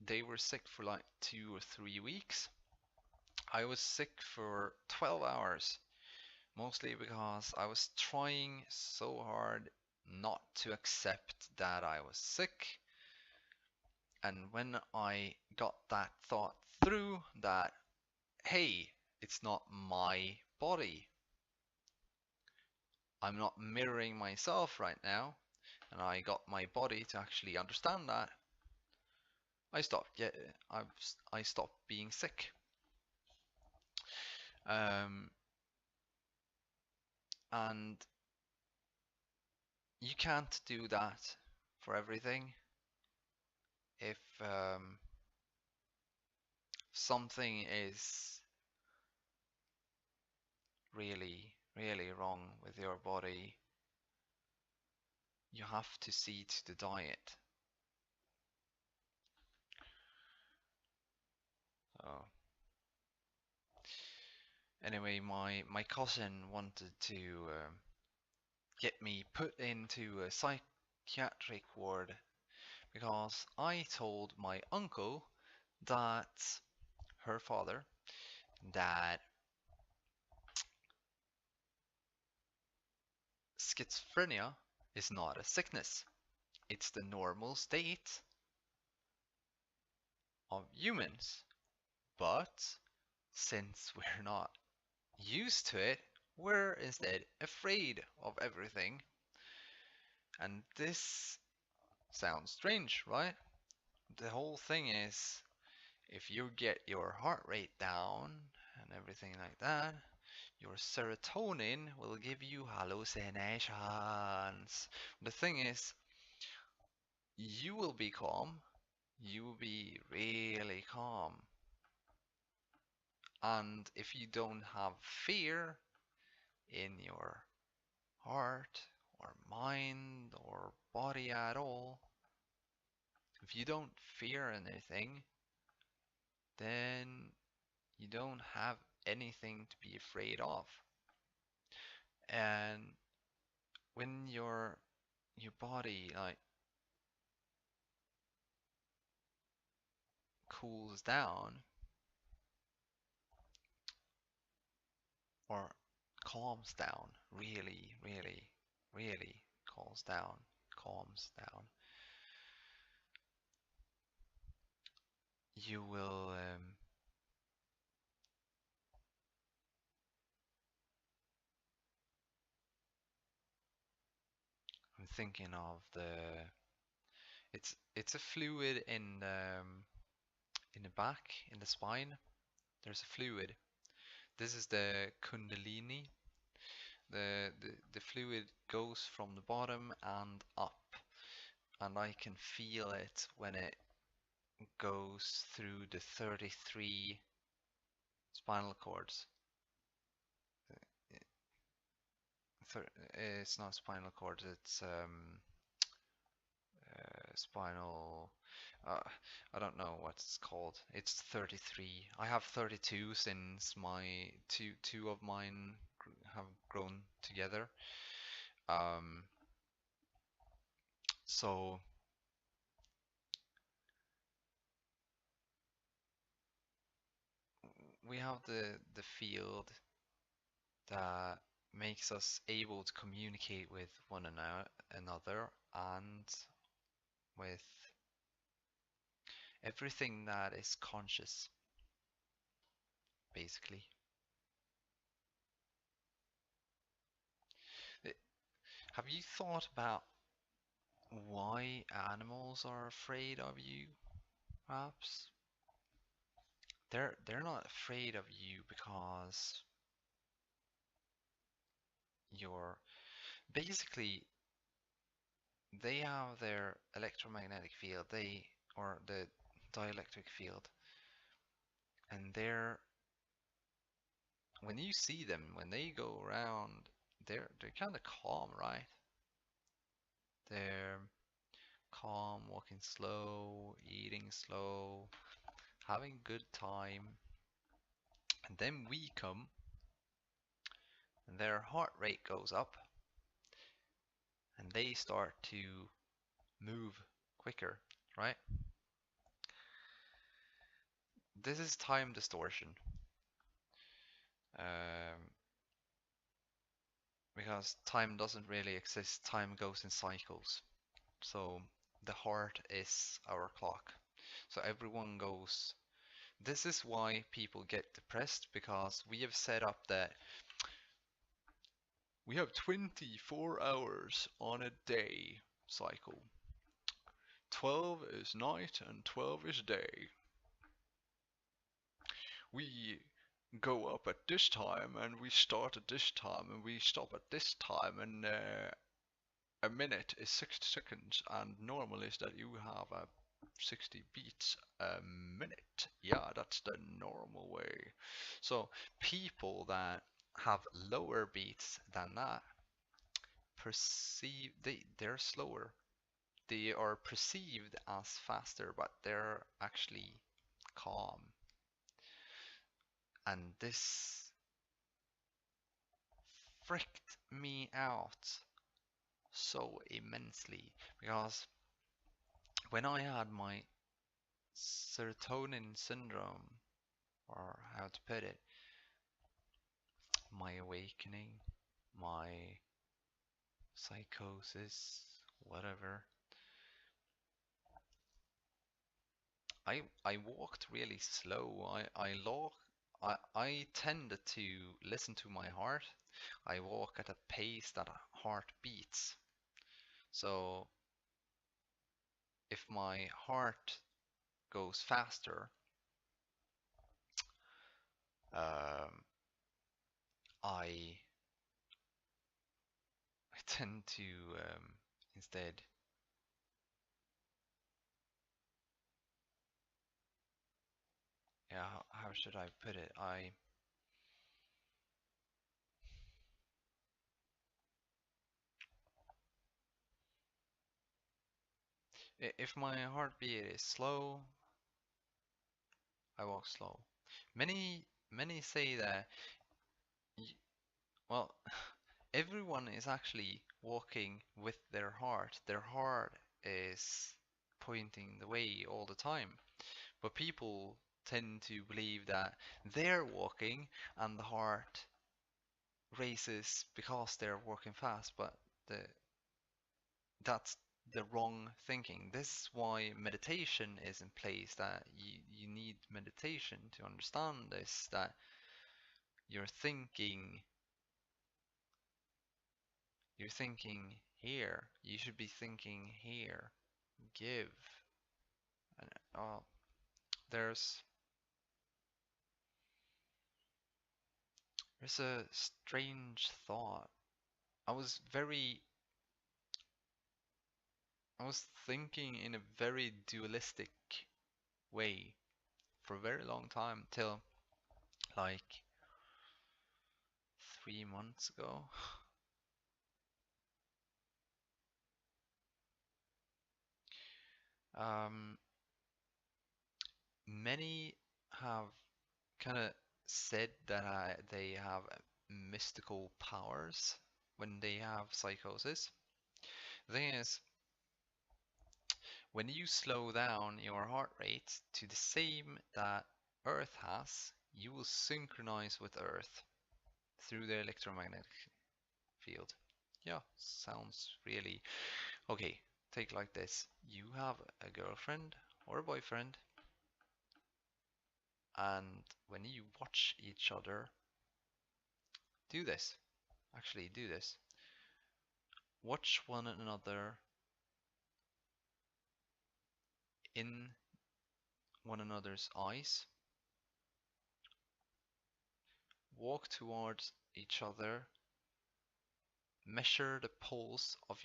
they were sick for like 2 or 3 weeks. I was sick for 12 hours, mostly because I was trying so hard not to accept that I was sick. And when I got that thought through that, hey, it's not my body, I'm not mirroring myself right now, and I got my body to actually understand that, I stopped. Yeah, I stopped being sick. Um, and you can't do that for everything. If something is really, really wrong with your body, you have to see to the diet. So anyway, my cousin wanted to get me put into a psychiatric ward because I told my uncle that her father that schizophrenia is not a sickness. It's the normal state of humans. But since we're not used to it, we're instead afraid of everything. And this sounds strange, right? The whole thing is, if you get your heart rate down and everything like that, your serotonin will give you hallucinations. The thing is, you will be calm, you will be really calm. And if you don't have fear in your heart or mind or body at all, if you don't fear anything, then you don't have anything to be afraid of. And when your body like cools down or calms down, really, really, really calms down, you will I'm thinking of it's a fluid in the back, in the spine. There's a fluid. This is the Kundalini. The fluid goes from the bottom and up, and I can feel it when it goes through the 33 spinal cords. It's not spinal cords, it's spinal. Uh, I don't know what it's called. It's 33. I have 32 since my two of mine have grown together. Um, so we have the field that makes us able to communicate with one another, and with everything that is conscious, basically. Have you thought about why animals are afraid of you, perhaps? They're not afraid of you because you're basically they have their electromagnetic field, they or the dielectric field, and they're when you see them, when they go around, they're kind of calm, right? They're calm, walking slow, eating slow, having good time. And then we come, and their heart rate goes up, and they start to move quicker, right? This is time distortion. Um, because time doesn't really exist, time goes in cycles. So the heart is our clock. So everyone goes. This is why people get depressed, because we have set up that we have 24 hours on a day cycle. 12 is night and 12 is day. We go up at this time and we start at this time and we stop at this time, and a minute is 60 seconds, and normal is that you have 60 beats a minute. Yeah, that's the normal way. So people that have lower beats than that perceive they're slower. They are perceived as faster, but they're actually calm. And this freaked me out so immensely, because when I had my serotonin syndrome, or how to put it, my awakening, my psychosis, whatever, I walked really slow. I tended to listen to my heart. I walk at a pace that a heart beats. So if my heart goes faster, um, I I tend to instead, yeah, how should I put it? If my heartbeat is slow, I walk slow. Many say that, well, everyone is actually walking with their heart. Their heart is pointing the way all the time. But people tend to believe that they're walking and the heart races because they're walking fast, but the that's the wrong thinking. This is why meditation is in place, that you need meditation to understand this, that you're thinking you're thinking here. You should be thinking here. Give. And there's there's a strange thought. I was very I was thinking in a very dualistic way for a very long time, till like 3 months ago. Um, Many have kind of said that they have mystical powers when they have psychosis. The thing is, when you slow down your heart rate to the same that Earth has, you will synchronize with Earth through the electromagnetic field. Yeah, sounds really. Okay, take like this. You have a girlfriend or a boyfriend, and when you watch each other do this, actually do this, watch one another in one another's eyes, walk towards each other, measure the pulse of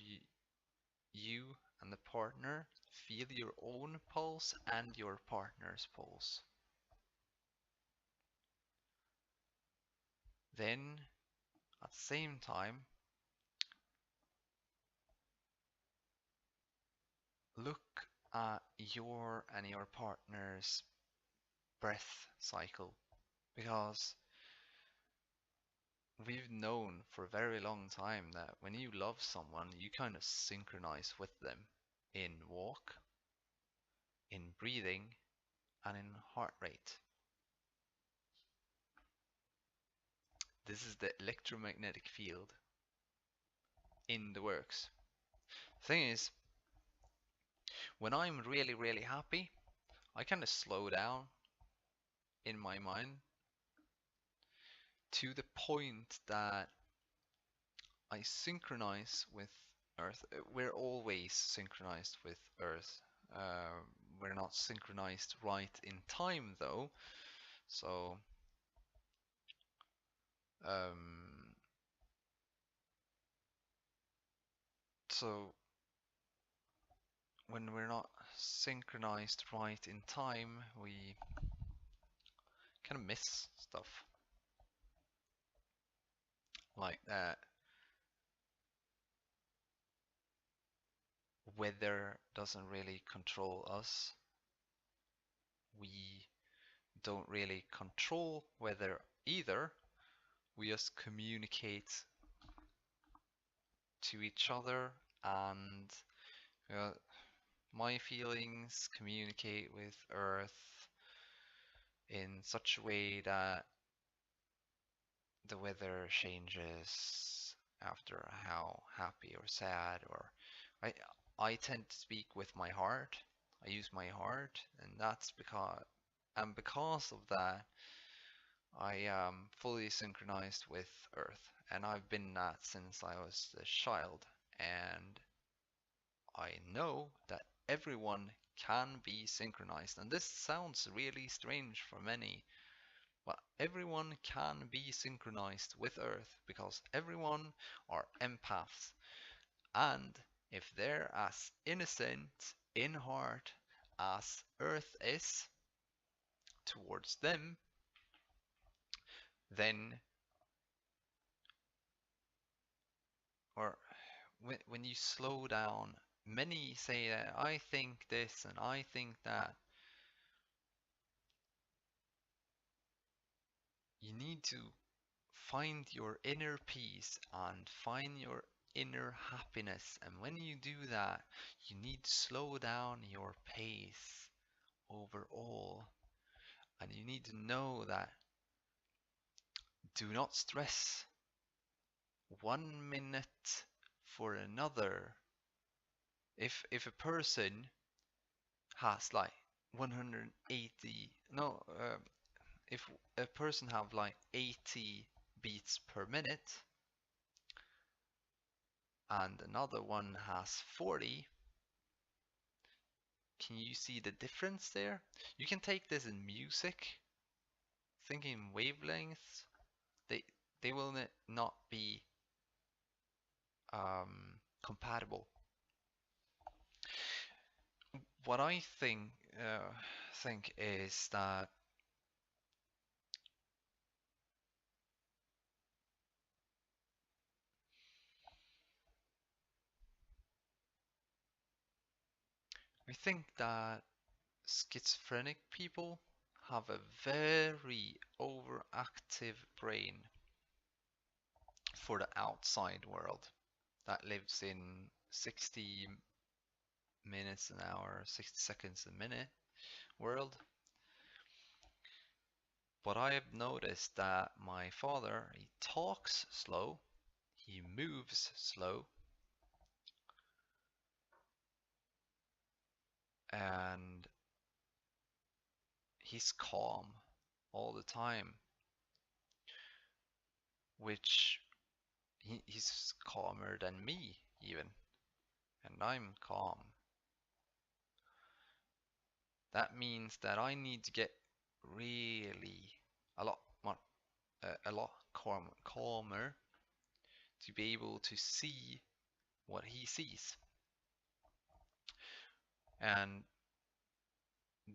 you and the partner, feel your own pulse and your partner's pulse. Then, at the same time, look at your and your partner's breath cycle, because we've known for a very long time that when you love someone, you kind of synchronize with them in walk, in breathing, and in heart rate. This is the electromagnetic field in the works. Thing is, when I'm really, really happy, I kind of slow down in my mind to the point that I synchronize with Earth. We're always synchronized with Earth. Uh, we're not synchronized right in time though. So, um, so when we're not synchronized right in time, we kind of miss stuff like that. Weather doesn't really control us. We don't really control weather either. We just communicate to each other, and uh, my feelings communicate with Earth in such a way that the weather changes after how happy or sad, or I I tend to speak with my heart. I use my heart, and that's because of that I am fully synchronized with Earth, and I've been that since I was a child, and I know that everyone can be synchronized. And this sounds really strange for many, but everyone can be synchronized with Earth because everyone are empaths. And if they're as innocent in heart as Earth is towards them, then, or when you slow down, many say that I think this and I think that. You need to find your inner peace and find your inner happiness. And when you do that, you need to slow down your pace overall. And you need to know that do not stress 1 minute for another. If a person has like 180, no, if a person have like 80 beats per minute and another one has 40, can you see the difference there? You can take this in music, thinking wavelengths, they they will not be compatible. What I think is that I think that schizophrenic people have a very overactive brain for the outside world that lives in 60 minutes an hour, 60 seconds a minute world. But I have noticed that my father, he talks slow, he moves slow, he's calm all the time, which he's calmer than me even, and I'm calm. That means that I need to get really a lot more, a lot calmer to be able to see what he sees. And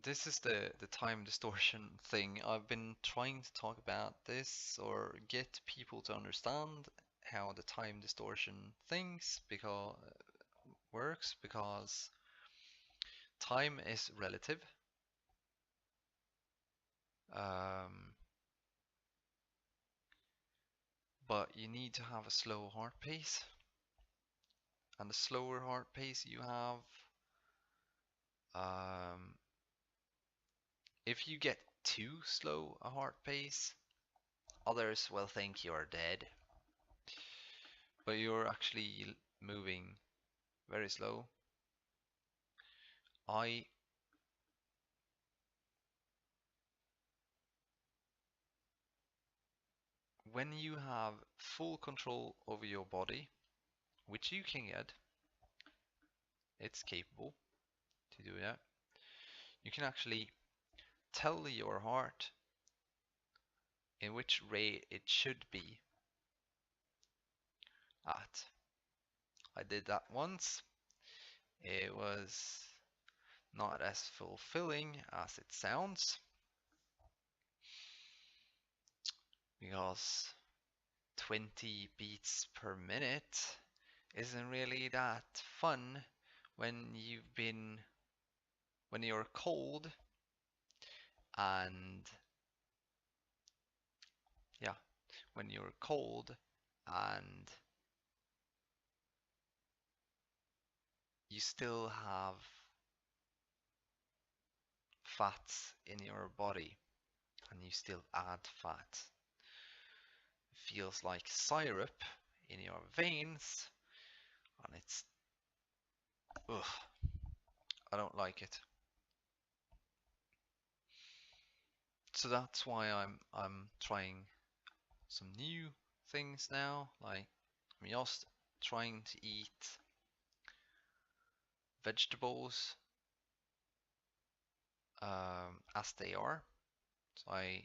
this is the time distortion thing. I've been trying to talk about this or get people to understand how the time distortion things because works, because time is relative. Um, but you need to have a slow heart pace, and the slower heart pace you have, um, if you get too slow a heart pace, others will think you're dead, but you're actually moving very slow. I When you have full control over your body, which you can get, it's capable to do that. You can actually tell your heart in which rate it should be at. I did that once. It was not as fulfilling as it sounds, because 20 beats per minute isn't really that fun when when you're cold, and yeah, when you're cold and you still have fats in your body and you still add fat. It feels like syrup in your veins, and it's ugh, I don't like it. So that's why I'm trying some new things now. Like, I'm just trying to eat vegetables as they are. So I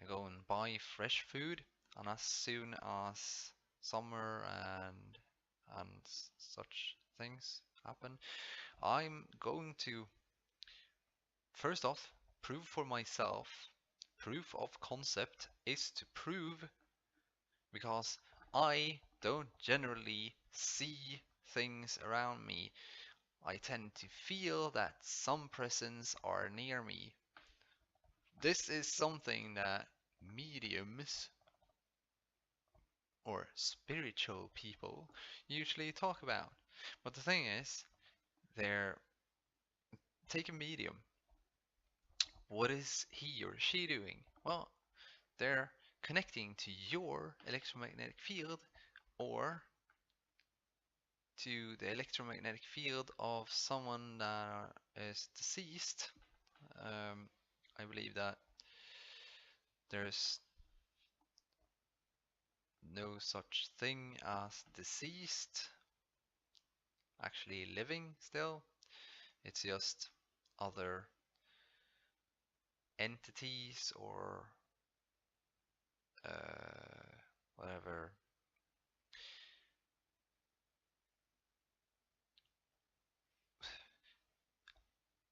go and buy fresh food, and as soon as summer and such things happen, I'm going to first off prove for myself. Proof of concept is to prove, because I don't generally see things around me. I tend to feel that some presence are near me. This is something that mediums or spiritual people usually talk about. But the thing is, they're take a medium. What is he or she doing? Well, they're connecting to your electromagnetic field, or to the electromagnetic field of someone that is deceased. I believe that there's no such thing as deceased, actually living still. It's just other entities or whatever.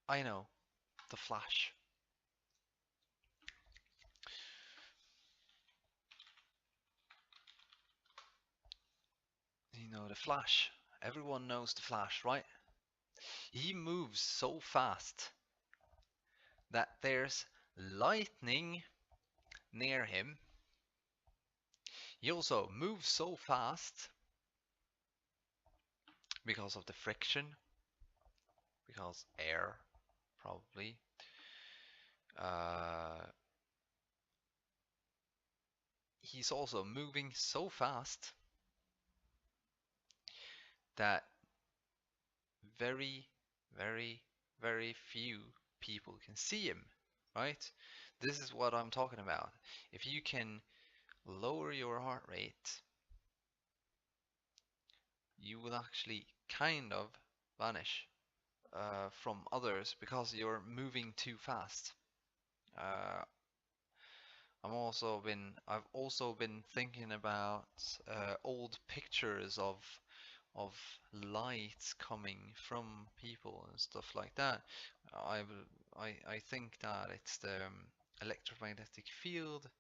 I know, the Flash. You know, the Flash. Everyone knows the Flash, right? He moves so fast that there's lightning near him. He also moves so fast because of the friction, because air, probably. Uh, he's also moving so fast that very, very, very few people can see him. right? This is what I'm talking about. If you can lower your heart rate, you will actually kind of vanish from others because you're moving too fast. Uh, I've also been thinking about old pictures of lights coming from people and stuff like that. I I think that it's the electromagnetic field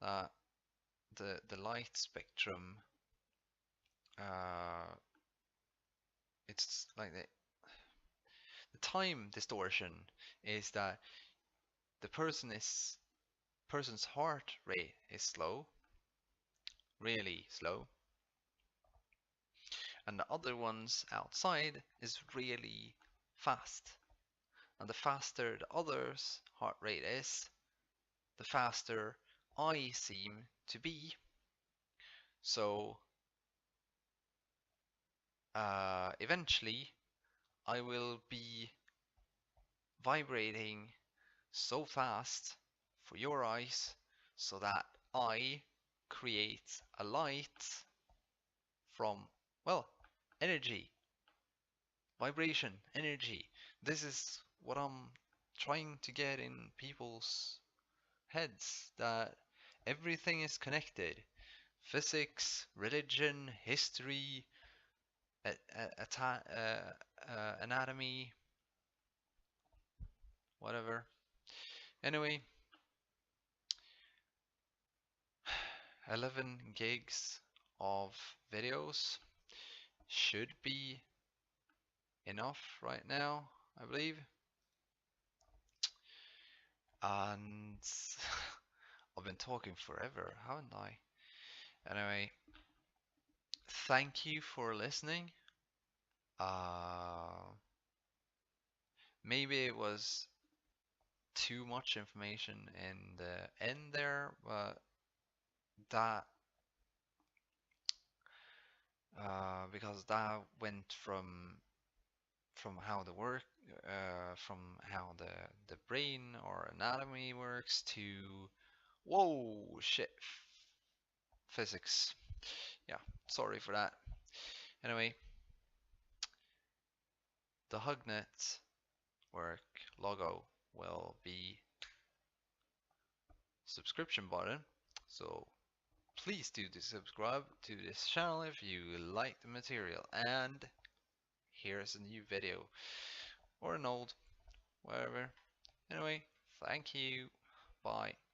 that the light spectrum. Uh, it's like the time distortion is that the person's heart rate is slow, really slow, and the other one's outside is really fast. And the faster the other's heart rate is, the faster I seem to be. So eventually I will be vibrating so fast for your eyes so that I create a light from, well, energy, vibration, energy. This is what I'm trying to get in people's heads, that everything is connected. Physics, religion, history, anatomy, whatever. Anyway, 11 gigs of videos should be enough right now, I believe. And I've been talking forever, haven't I? Anyway, thank you for listening. Uh, Maybe it was too much information in the end there, but that because that went from how the work from how the brain or anatomy works to whoa shit physics. Yeah, sorry for that. Anyway, the HugNetwork logo will be subscription button, so please do subscribe to this channel if you like the material. And here's a new video, or an old, whatever. Anyway, thank you. Bye.